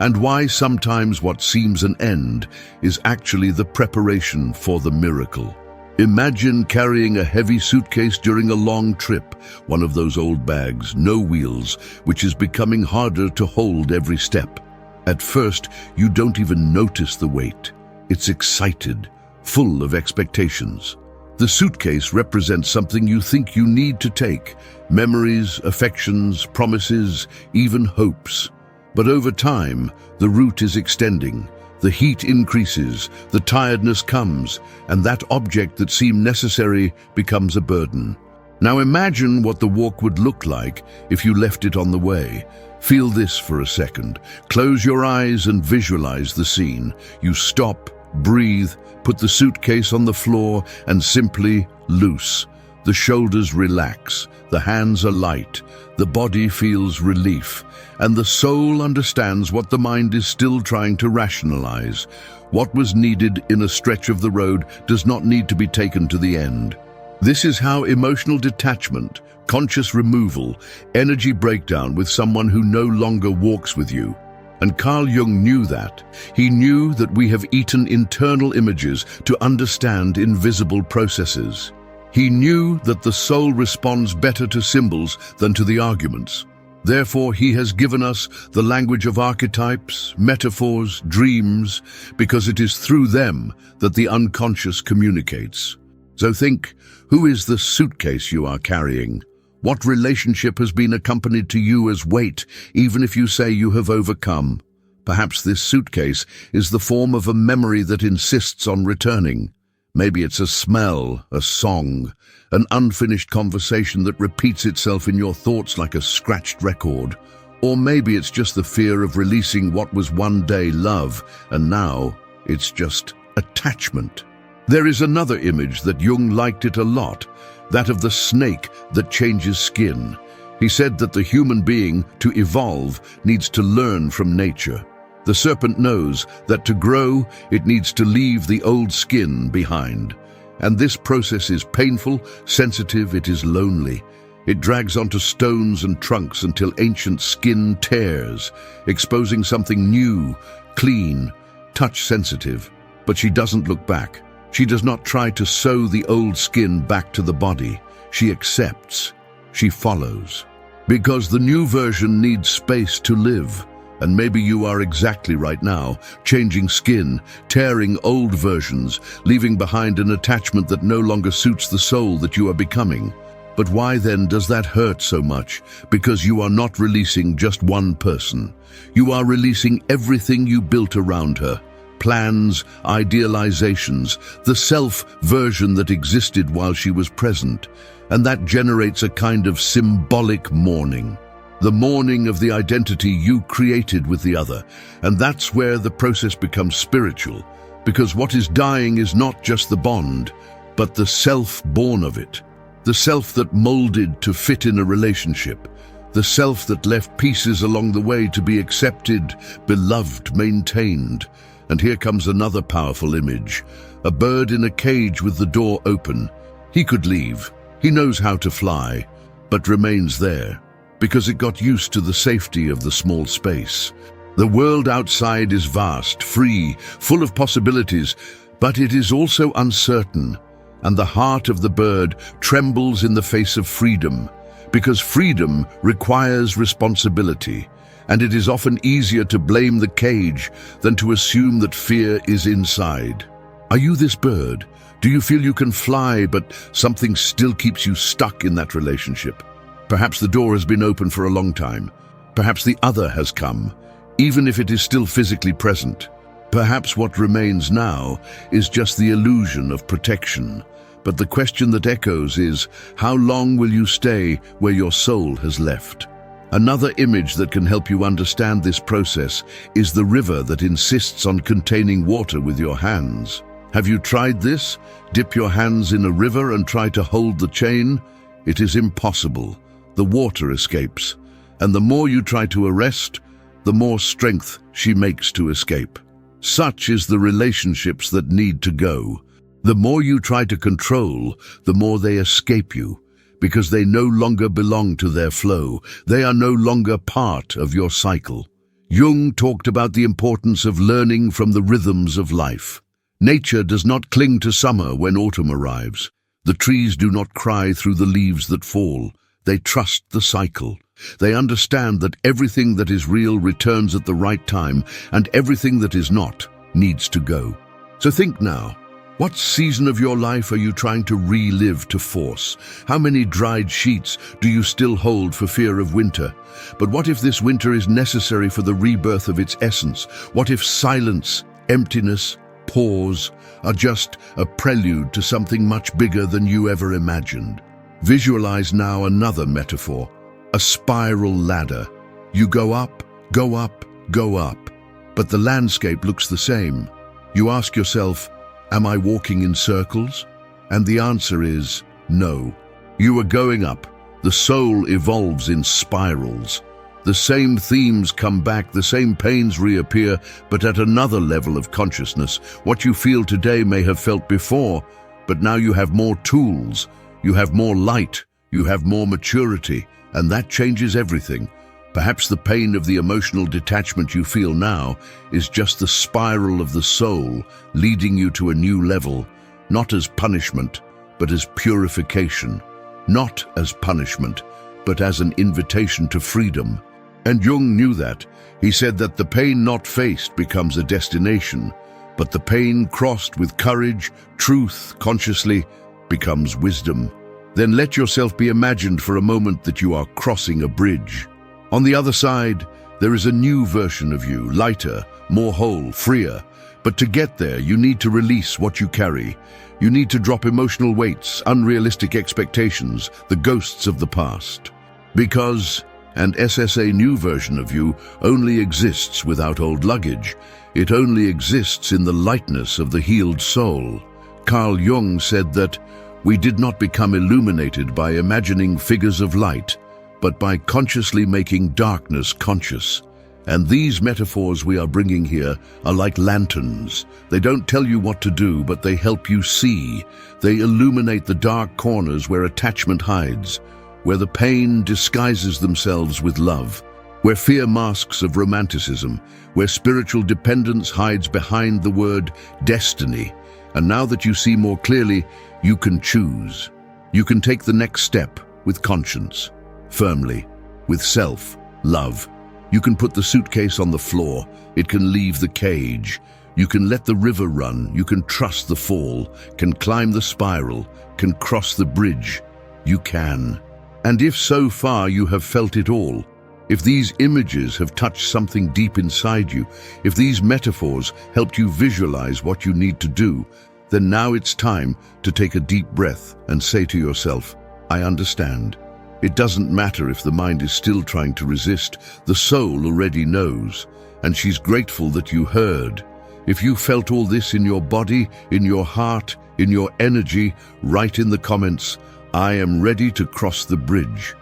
and why sometimes what seems an end is actually the preparation for the miracle. Imagine carrying a heavy suitcase during a long trip, one of those old bags, no wheels, which is becoming harder to hold every step. At first, you don't even notice the weight. It's excited, full of expectations. The suitcase represents something you think you need to take, memories, affections, promises, even hopes. But over time, the route is extending. The heat increases, the tiredness comes, and that object that seemed necessary becomes a burden. Now imagine what the walk would look like if you left it on the way. Feel this for a second. Close your eyes and visualize the scene. You stop, breathe, put the suitcase on the floor and simply loose. The shoulders relax, the hands are light, the body feels relief, and the soul understands what the mind is still trying to rationalize. What was needed in a stretch of the road does not need to be taken to the end. This is how emotional detachment, conscious removal, energy breakdown with someone who no longer walks with you. And Carl Jung knew that. He knew that we have eaten internal images to understand invisible processes. He knew that the soul responds better to symbols than to the arguments. Therefore, he has given us the language of archetypes, metaphors, dreams, because it is through them that the unconscious communicates. So think, who is the suitcase you are carrying? What relationship has been accompanied to you as weight, even if you say you have overcome? Perhaps this suitcase is the form of a memory that insists on returning. Maybe it's a smell, a song, an unfinished conversation that repeats itself in your thoughts like a scratched record. Or maybe it's just the fear of releasing what was one day love, and now it's just attachment. There is another image that Jung liked it a lot, that of the snake that changes skin. He said that the human being, to evolve, needs to learn from nature. The serpent knows that to grow, it needs to leave the old skin behind. And this process is painful, sensitive, it is lonely. It drags onto stones and trunks until ancient skin tears, exposing something new, clean, touch-sensitive. But she doesn't look back. She does not try to sew the old skin back to the body. She accepts. She follows. Because the new version needs space to live. And maybe you are exactly right now, changing skin, tearing old versions, leaving behind an attachment that no longer suits the soul that you are becoming. But why then does that hurt so much? Because you are not releasing just one person. You are releasing everything you built around her. Plans, idealizations, the self-version that existed while she was present. And that generates a kind of symbolic mourning. The mourning of the identity you created with the other. And that's where the process becomes spiritual. Because what is dying is not just the bond, but the self born of it. The self that molded to fit in a relationship. The self that left pieces along the way to be accepted, beloved, maintained. And here comes another powerful image. A bird in a cage with the door open. He could leave. He knows how to fly, but remains there. Because it got used to the safety of the small space. The world outside is vast, free, full of possibilities, but it is also uncertain. And the heart of the bird trembles in the face of freedom, because freedom requires responsibility, and it is often easier to blame the cage than to assume that fear is inside. Are you this bird? Do you feel you can fly, but something still keeps you stuck in that relationship? Perhaps the door has been open for a long time. Perhaps the other has come, even if it is still physically present. Perhaps what remains now is just the illusion of protection. But the question that echoes is, how long will you stay where your soul has left? Another image that can help you understand this process is the river that insists on containing water with your hands. Have you tried this? Dip your hands in a river and try to hold the chain? It is impossible. The water escapes. And the more you try to arrest, the more strength she makes to escape. Such is the relationships that need to go. The more you try to control, the more they escape you, because they no longer belong to their flow. They are no longer part of your cycle. Jung talked about the importance of learning from the rhythms of life. Nature does not cling to summer when autumn arrives. The trees do not cry through the leaves that fall. They trust the cycle. They understand that everything that is real returns at the right time, and everything that is not needs to go. So think now. What season of your life are you trying to relive to force? How many dried sheets do you still hold for fear of winter? But what if this winter is necessary for the rebirth of its essence? What if silence, emptiness, pause are just a prelude to something much bigger than you ever imagined? Visualize now another metaphor, a spiral ladder. You go up, go up, go up, but the landscape looks the same. You ask yourself, am I walking in circles? And the answer is no. You are going up. The soul evolves in spirals. The same themes come back, the same pains reappear, but at another level of consciousness. What you feel today may have felt before, but now you have more tools, you have more light, you have more maturity, and that changes everything. Perhaps the pain of the emotional detachment you feel now is just the spiral of the soul leading you to a new level, not as punishment, but as purification. Not as punishment, but as an invitation to freedom. And Jung knew that. He said that the pain not faced becomes a destination, but the pain crossed with courage, truth, consciously, becomes wisdom. Then let yourself be imagined for a moment that you are crossing a bridge. On the other side, there is a new version of you, lighter, more whole, freer. But to get there, you need to release what you carry. You need to drop emotional weights, unrealistic expectations, the ghosts of the past. Because an SSA new version of you only exists without old luggage. It only exists in the lightness of the healed soul. Carl Jung said that we did not become illuminated by imagining figures of light, but by consciously making darkness conscious. And these metaphors we are bringing here are like lanterns. They don't tell you what to do, but they help you see. They illuminate the dark corners where attachment hides, where the pain disguises themselves with love, where fear masks of romanticism, where spiritual dependence hides behind the word destiny. And now that you see more clearly, you can choose. You can take the next step with conscience, firmly, with self-love. You can put the suitcase on the floor. It can leave the cage. You can let the river run. You can trust the fall, can climb the spiral, can cross the bridge. You can. And if so far you have felt it all, if these images have touched something deep inside you, if these metaphors helped you visualize what you need to do, then now it's time to take a deep breath and say to yourself, I understand. It doesn't matter if the mind is still trying to resist. The soul already knows, and she's grateful that you heard. If you felt all this in your body, in your heart, in your energy, write in the comments, I am ready to cross the bridge.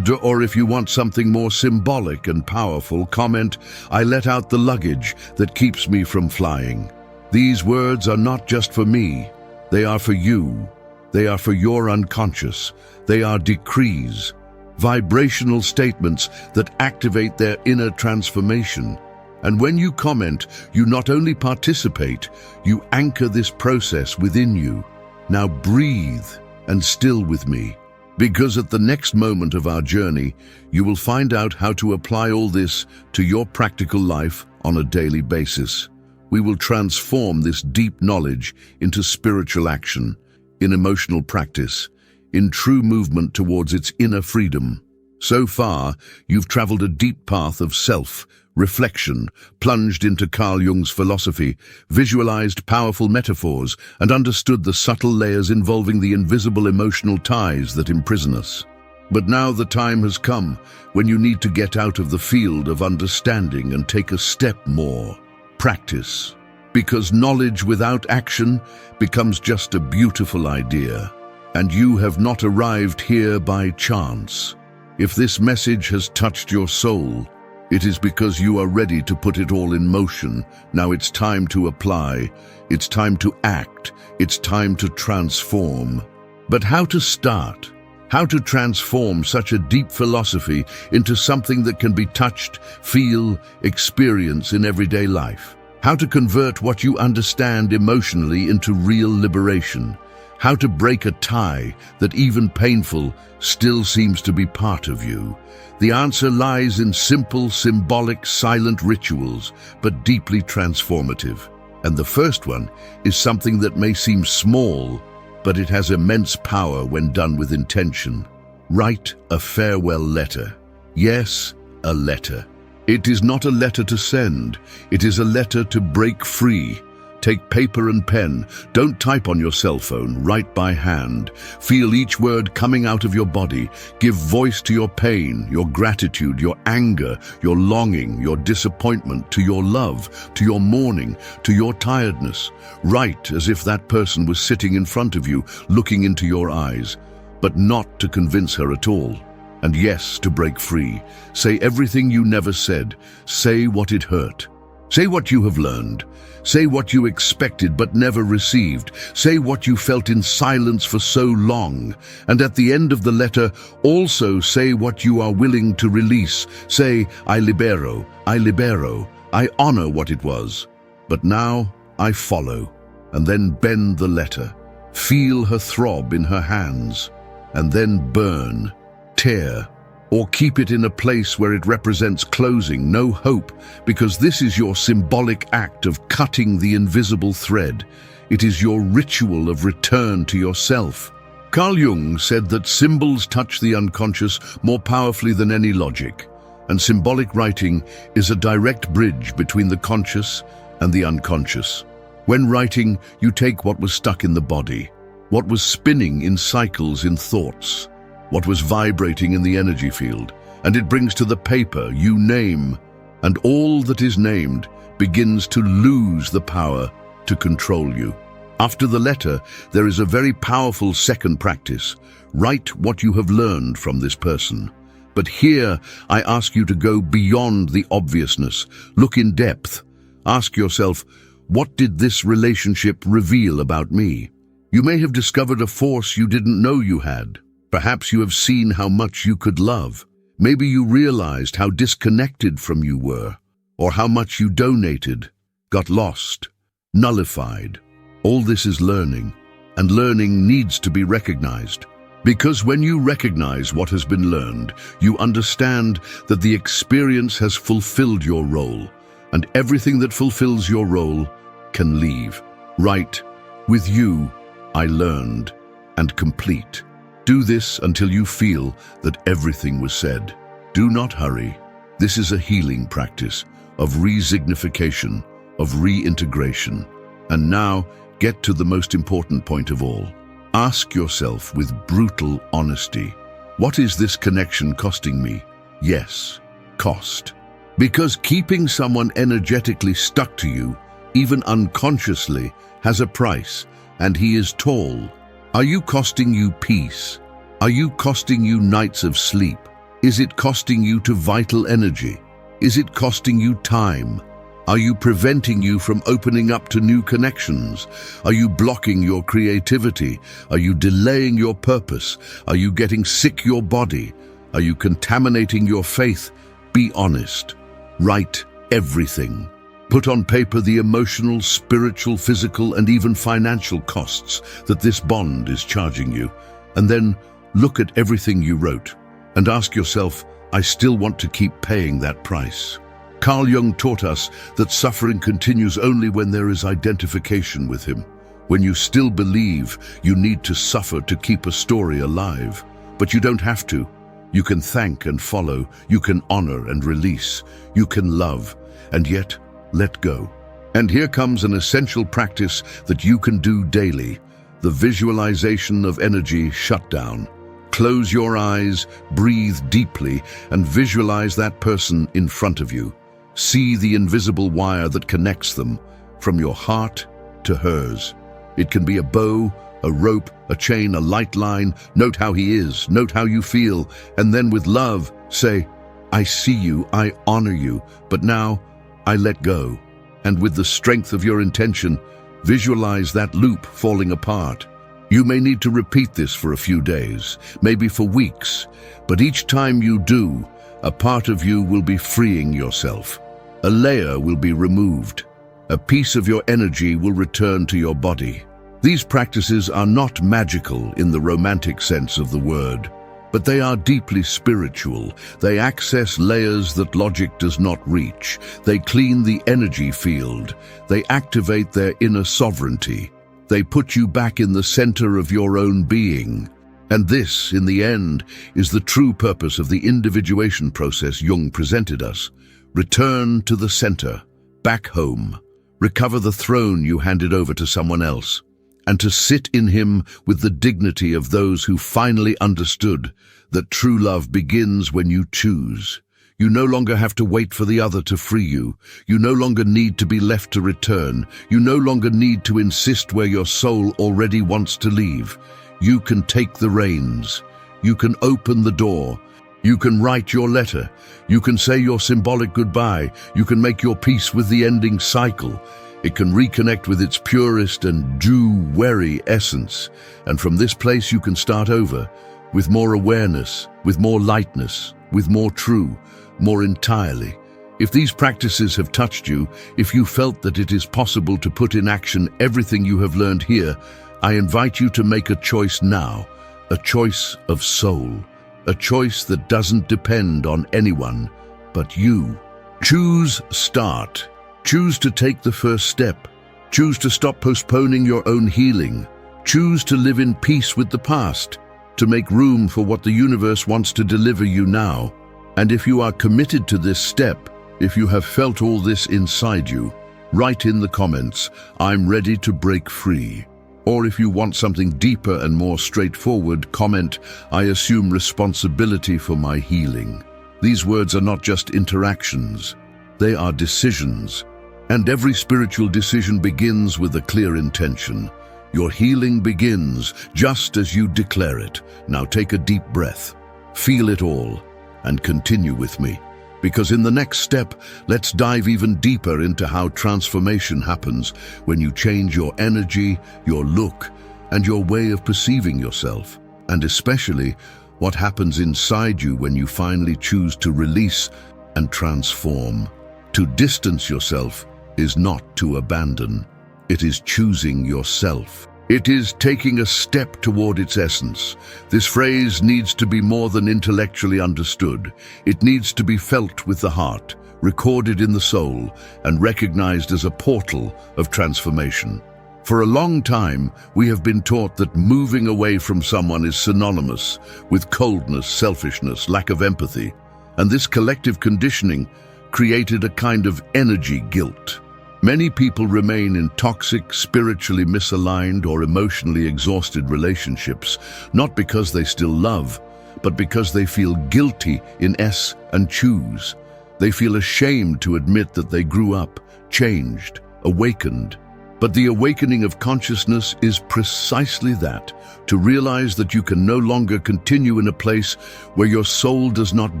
Or if you want something more symbolic and powerful, comment, I let out the luggage that keeps me from flying. These words are not just for me. They are for you. They are for your unconscious. They are decrees, vibrational statements that activate their inner transformation. And when you comment, you not only participate, you anchor this process within you. Now breathe and still with me, because at the next moment of our journey, you will find out how to apply all this to your practical life on a daily basis. We will transform this deep knowledge into spiritual action, in emotional practice, in true movement towards its inner freedom. So far, you've traveled a deep path of self-reflection, plunged into Carl Jung's philosophy, visualized powerful metaphors, and understood the subtle layers involving the invisible emotional ties that imprison us. But now the time has come when you need to get out of the field of understanding and take a step more. Practice. Because knowledge without action becomes just a beautiful idea. And you have not arrived here by chance. If this message has touched your soul, it is because you are ready to put it all in motion. Now it's time to apply. It's time to act. It's time to transform. But how to start? How to transform such a deep philosophy into something that can be touched, feel, experience in everyday life? How to convert what you understand emotionally into real liberation? How to break a tie that, even painful, still seems to be part of you? The answer lies in simple, symbolic, silent rituals, but deeply transformative. And the first one is something that may seem small, but it has immense power when done with intention. Write a farewell letter. Yes, a letter. It is not a letter to send. It is a letter to break free. Take paper and pen. Don't type on your cell phone. Write by hand. Feel each word coming out of your body. Give voice to your pain, your gratitude, your anger, your longing, your disappointment, to your love, to your mourning, to your tiredness. Write as if that person was sitting in front of you, looking into your eyes, but not to convince her at all. And yes, to break free. Say everything you never said. Say what it hurt. Say what you have learned. Say what you expected but never received. Say what you felt in silence for so long. And at the end of the letter, also say what you are willing to release. Say, I libero, I honor what it was. But now I follow. And then bend the letter. Feel her throb in her hands. And then burn, tear, or keep it in a place where it represents closing, no hope, because this is your symbolic act of cutting the invisible thread. It is your ritual of return to yourself. Carl Jung said that symbols touch the unconscious more powerfully than any logic, and symbolic writing is a direct bridge between the conscious and the unconscious. When writing, you take what was stuck in the body, what was spinning in cycles in thoughts, what was vibrating in the energy field, and it brings to the paper you name, and all that is named begins to lose the power to control you. After the letter, there is a very powerful second practice. Write what you have learned from this person. But here, I ask you to go beyond the obviousness. Look in depth. Ask yourself, what did this relationship reveal about me? You may have discovered a force you didn't know you had. Perhaps you have seen how much you could love. Maybe you realized how disconnected from you were, or how much you donated, got lost, nullified. All this is learning, and learning needs to be recognized. Because when you recognize what has been learned, you understand that the experience has fulfilled your role, and everything that fulfills your role can leave. Write, with you, I learned, and complete. Do this until you feel that everything was said. Do not hurry. This is a healing practice of resignification, of reintegration. And now, get to the most important point of all. Ask yourself with brutal honesty, what is this connection costing me? Yes, cost. Because keeping someone energetically stuck to you, even unconsciously, has a price, and he is tall. Are you costing you peace? Are you costing you nights of sleep? Is it costing you to vital energy? Is it costing you time? Are you preventing you from opening up to new connections? Are you blocking your creativity? Are you delaying your purpose? Are you getting sick your body? Are you contaminating your faith? Be honest. Write everything. Put on paper the emotional, spiritual, physical, and even financial costs that this bond is charging you. And then look at everything you wrote and ask yourself, I still want to keep paying that price. Carl Jung taught us that suffering continues only when there is identification with him. When you still believe you need to suffer to keep a story alive. But you don't have to. You can thank and follow. You can honor and release. You can love and yet let go. And here comes an essential practice that you can do daily. The visualization of energy shutdown. Close your eyes, breathe deeply, and visualize that person in front of you. See the invisible wire that connects them, from your heart to hers. It can be a bow, a rope, a chain, a light line. Note how he is, note how you feel, and then with love, say, I see you, I honor you, but now I let go. And with the strength of your intention, visualize that loop falling apart. You may need to repeat this for a few days, maybe for weeks, but each time you do, a part of you will be freeing yourself. A layer will be removed. A piece of your energy will return to your body. These practices are not magical in the romantic sense of the word, but they are deeply spiritual. They access layers that logic does not reach. They clean the energy field. They activate their inner sovereignty. They put you back in the center of your own being. And this, in the end, is the true purpose of the individuation process Jung presented us. Return to the center, back home. Recover the throne you handed over to someone else, and to sit in him with the dignity of those who finally understood that true love begins when you choose. You no longer have to wait for the other to free you. You no longer need to be left to return. You no longer need to insist where your soul already wants to leave. You can take the reins. You can open the door. You can write your letter. You can say your symbolic goodbye. You can make your peace with the ending cycle. It can reconnect with its purest and dew-weary essence. And from this place you can start over, with more awareness, with more lightness, with more true, more entirely. If these practices have touched you, if you felt that it is possible to put in action everything you have learned here, I invite you to make a choice now, a choice of soul, a choice that doesn't depend on anyone but you. Choose start. Choose to take the first step. Choose to stop postponing your own healing. Choose to live in peace with the past, to make room for what the universe wants to deliver you now. And if you are committed to this step, if you have felt all this inside you, write in the comments, "I'm ready to break free." Or if you want something deeper and more straightforward, comment, "I assume responsibility for my healing." These words are not just interactions, they are decisions. And every spiritual decision begins with a clear intention. Your healing begins just as you declare it. Now take a deep breath, feel it all, and continue with me. Because in the next step, let's dive even deeper into how transformation happens when you change your energy, your look, and your way of perceiving yourself. And especially, what happens inside you when you finally choose to release and transform. To distance yourself is not to abandon. It is choosing yourself. It is taking a step toward its essence. This phrase needs to be more than intellectually understood. It needs to be felt with the heart, recorded in the soul, and recognized as a portal of transformation. For a long time, we have been taught that moving away from someone is synonymous with coldness, selfishness, lack of empathy. And this collective conditioning created a kind of energy guilt. Many people remain in toxic, spiritually misaligned, or emotionally exhausted relationships, not because they still love, but because they feel guilty in S and choose. They feel ashamed to admit that they grew up, changed, awakened. But the awakening of consciousness is precisely that, to realize that you can no longer continue in a place where your soul does not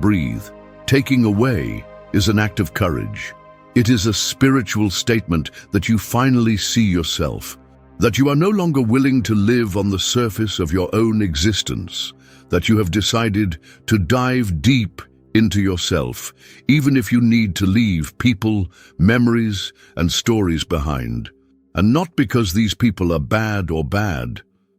breathe. Taking away is an act of courage. It is a spiritual statement that you finally see yourself, that you are no longer willing to live on the surface of your own existence, that you have decided to dive deep into yourself, even if you need to leave people, memories, and stories behind. And not because these people are bad,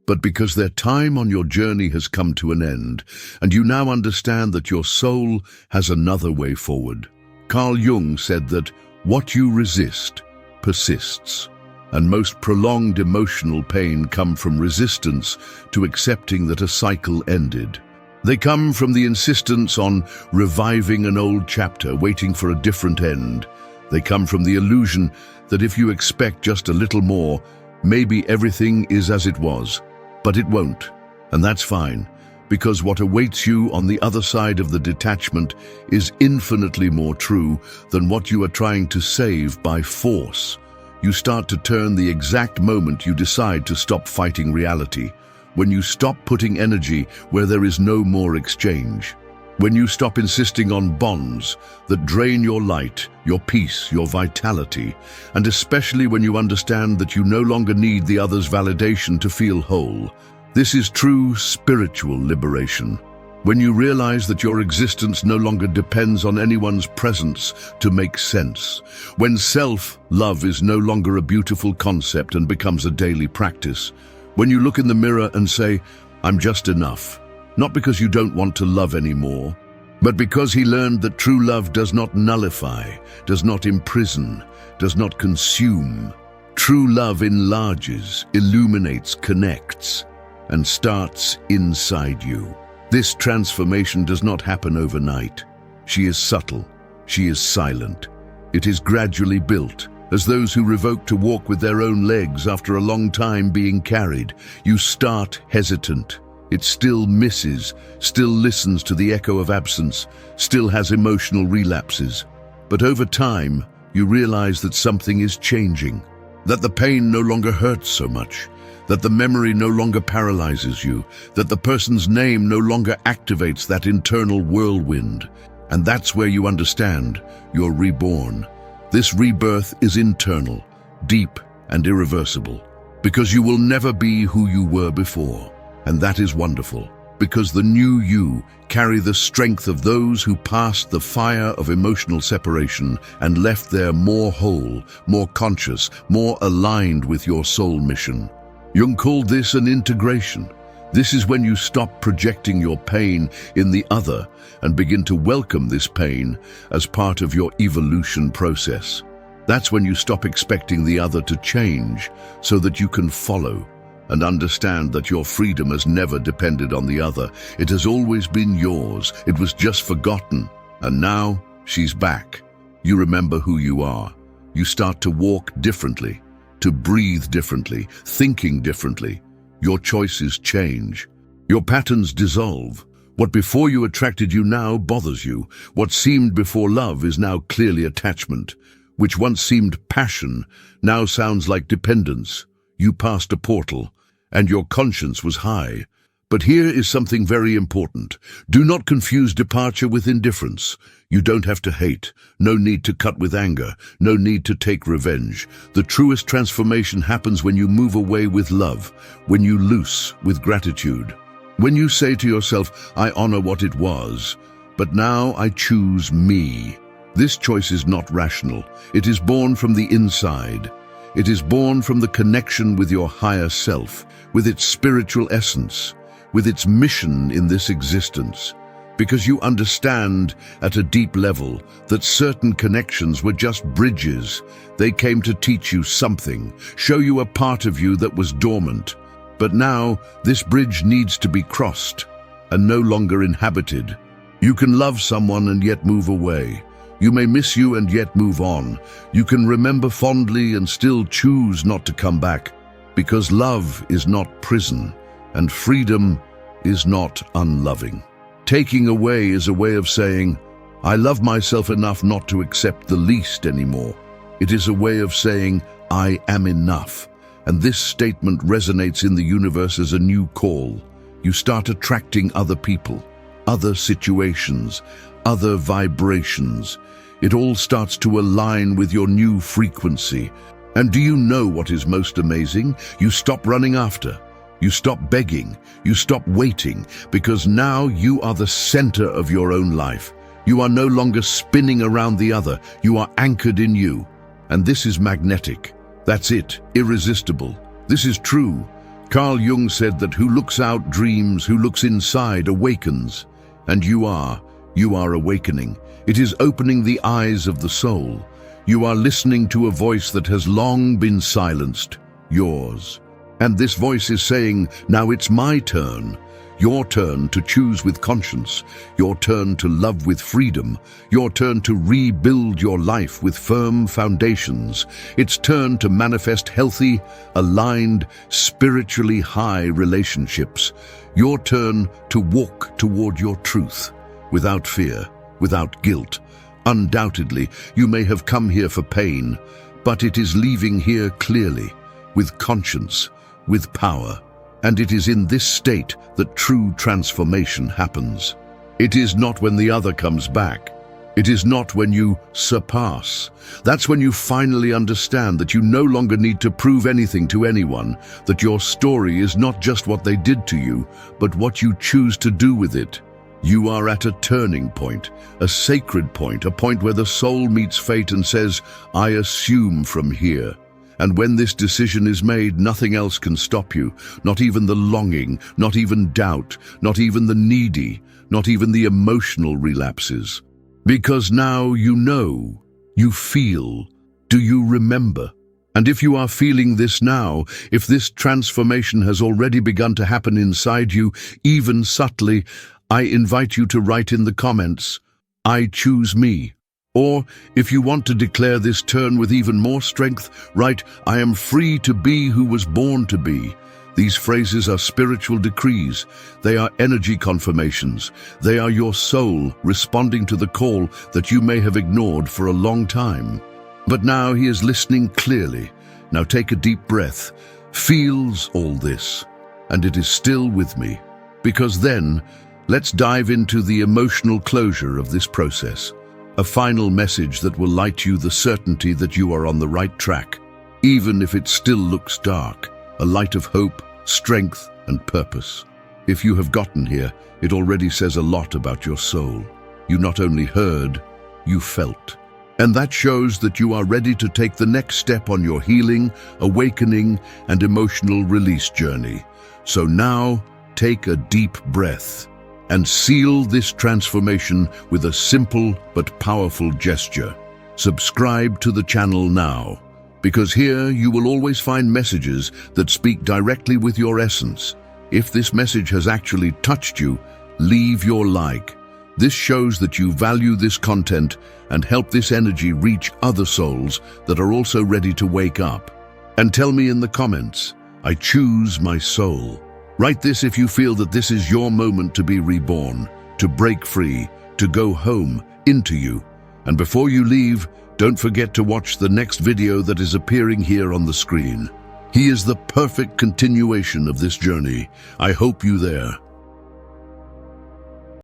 but because their time on your journey has come to an end, and you now understand that your soul has another way forward. Carl Jung said that what you resist persists, and most prolonged emotional pain come from resistance to accepting that a cycle ended. They come from the insistence on reviving an old chapter, waiting for a different end. They come from the illusion that if you expect just a little more, maybe everything is as it was. But it won't, and that's fine. Because what awaits you on the other side of the detachment is infinitely more true than what you are trying to save by force. You start to turn the exact moment you decide to stop fighting reality, when you stop putting energy where there is no more exchange, when you stop insisting on bonds that drain your light, your peace, your vitality, and especially when you understand that you no longer need the other's validation to feel whole. This is true spiritual liberation, when you realize that your existence no longer depends on anyone's presence to make sense, when self-love is no longer a beautiful concept and becomes a daily practice, when you look in the mirror and say, "I'm just enough," not because you don't want to love anymore, but because he learned that true love does not nullify, does not imprison, does not consume. True love enlarges, illuminates, connects, and starts inside you. This transformation does not happen overnight. She is subtle. She is silent. It is gradually built, as those who revoke to walk with their own legs after a long time being carried. You start hesitant. It still misses, still listens to the echo of absence, still has emotional relapses. But over time, you realize that something is changing, that the pain no longer hurts so much, that the memory no longer paralyzes you, that the person's name no longer activates that internal whirlwind. And that's where you understand you're reborn. This rebirth is internal, deep, and irreversible, because you will never be who you were before. And that is wonderful, because the new you carry the strength of those who passed the fire of emotional separation and left there more whole, more conscious, more aligned with your soul mission. Jung called this an integration. This is when you stop projecting your pain in the other and begin to welcome this pain as part of your evolution process. That's when you stop expecting the other to change so that you can follow and understand that your freedom has never depended on the other. It has always been yours. It was just forgotten. And now she's back. You remember who you are. You start to walk differently, to breathe differently, thinking differently. Your choices change. Your patterns dissolve. What before you attracted you now bothers you. What seemed before love is now clearly attachment. Which once seemed passion now sounds like dependence. You passed a portal, and your conscience was high. But here is something very important. Do not confuse departure with indifference. You don't have to hate. No need to cut with anger. No need to take revenge. The truest transformation happens when you move away with love, when you loose with gratitude. When you say to yourself, I honor what it was, but now I choose me. This choice is not rational. It is born from the inside. It is born from the connection with your higher self, with its spiritual essence, with its mission in this existence. Because you understand at a deep level that certain connections were just bridges. They came to teach you something, show you a part of you that was dormant. But now this bridge needs to be crossed and no longer inhabited. You can love someone and yet move away. You may miss you and yet move on. You can remember fondly and still choose not to come back, because love is not prison and freedom is not unloving. Taking away is a way of saying, I love myself enough not to accept the least anymore. It is a way of saying, I am enough. And this statement resonates in the universe as a new call. You start attracting other people, other situations, other vibrations. It all starts to align with your new frequency. And do you know what is most amazing? You stop running after. You stop begging. You stop waiting, because now you are the center of your own life. You are no longer spinning around the other. You are anchored in you. And this is magnetic. That's it, irresistible. This is true. Carl Jung said that who looks out dreams, who looks inside awakens. And you are awakening. It is opening the eyes of the soul. You are listening to a voice that has long been silenced, yours. And this voice is saying, now it's my turn. Your turn to choose with conscience, your turn to love with freedom, your turn to rebuild your life with firm foundations. It's turn to manifest healthy, aligned, spiritually high relationships. Your turn to walk toward your truth, without fear, without guilt. Undoubtedly, you may have come here for pain, but it is leaving here clearly, with conscience, with power. And it is in this state that true transformation happens. It is not when the other comes back. It is not when you surpass. That's when you finally understand that you no longer need to prove anything to anyone, that your story is not just what they did to you, but what you choose to do with it. You are at a turning point, a sacred point, a point where the soul meets fate and says, I assume from here. And when this decision is made, nothing else can stop you, not even the longing, not even doubt, not even the needy, not even the emotional relapses. Because now you know, you feel, do you remember? And if you are feeling this now, if this transformation has already begun to happen inside you, even subtly, I invite you to write in the comments, I choose me. Or, if you want to declare this turn with even more strength, write, I am free to be who was born to be. These phrases are spiritual decrees. They are energy confirmations. They are your soul responding to the call that you may have ignored for a long time. But now he is listening clearly. Now take a deep breath. Feels all this, and it is still with me. Because then, let's dive into the emotional closure of this process. A final message that will light you the certainty that you are on the right track, even if it still looks dark, a light of hope, strength, and purpose. If you have gotten here, it already says a lot about your soul. You not only heard, you felt. And that shows that you are ready to take the next step on your healing, awakening, and emotional release journey. So now, take a deep breath and seal this transformation with a simple but powerful gesture. Subscribe to the channel now, because here you will always find messages that speak directly with your essence. If this message has actually touched you, leave your like. This shows that you value this content and help this energy reach other souls that are also ready to wake up. And tell me in the comments, I choose my soul. Write this if you feel that this is your moment to be reborn, to break free, to go home, into you. And before you leave, don't forget to watch the next video that is appearing here on the screen. He is the perfect continuation of this journey. I hope you there.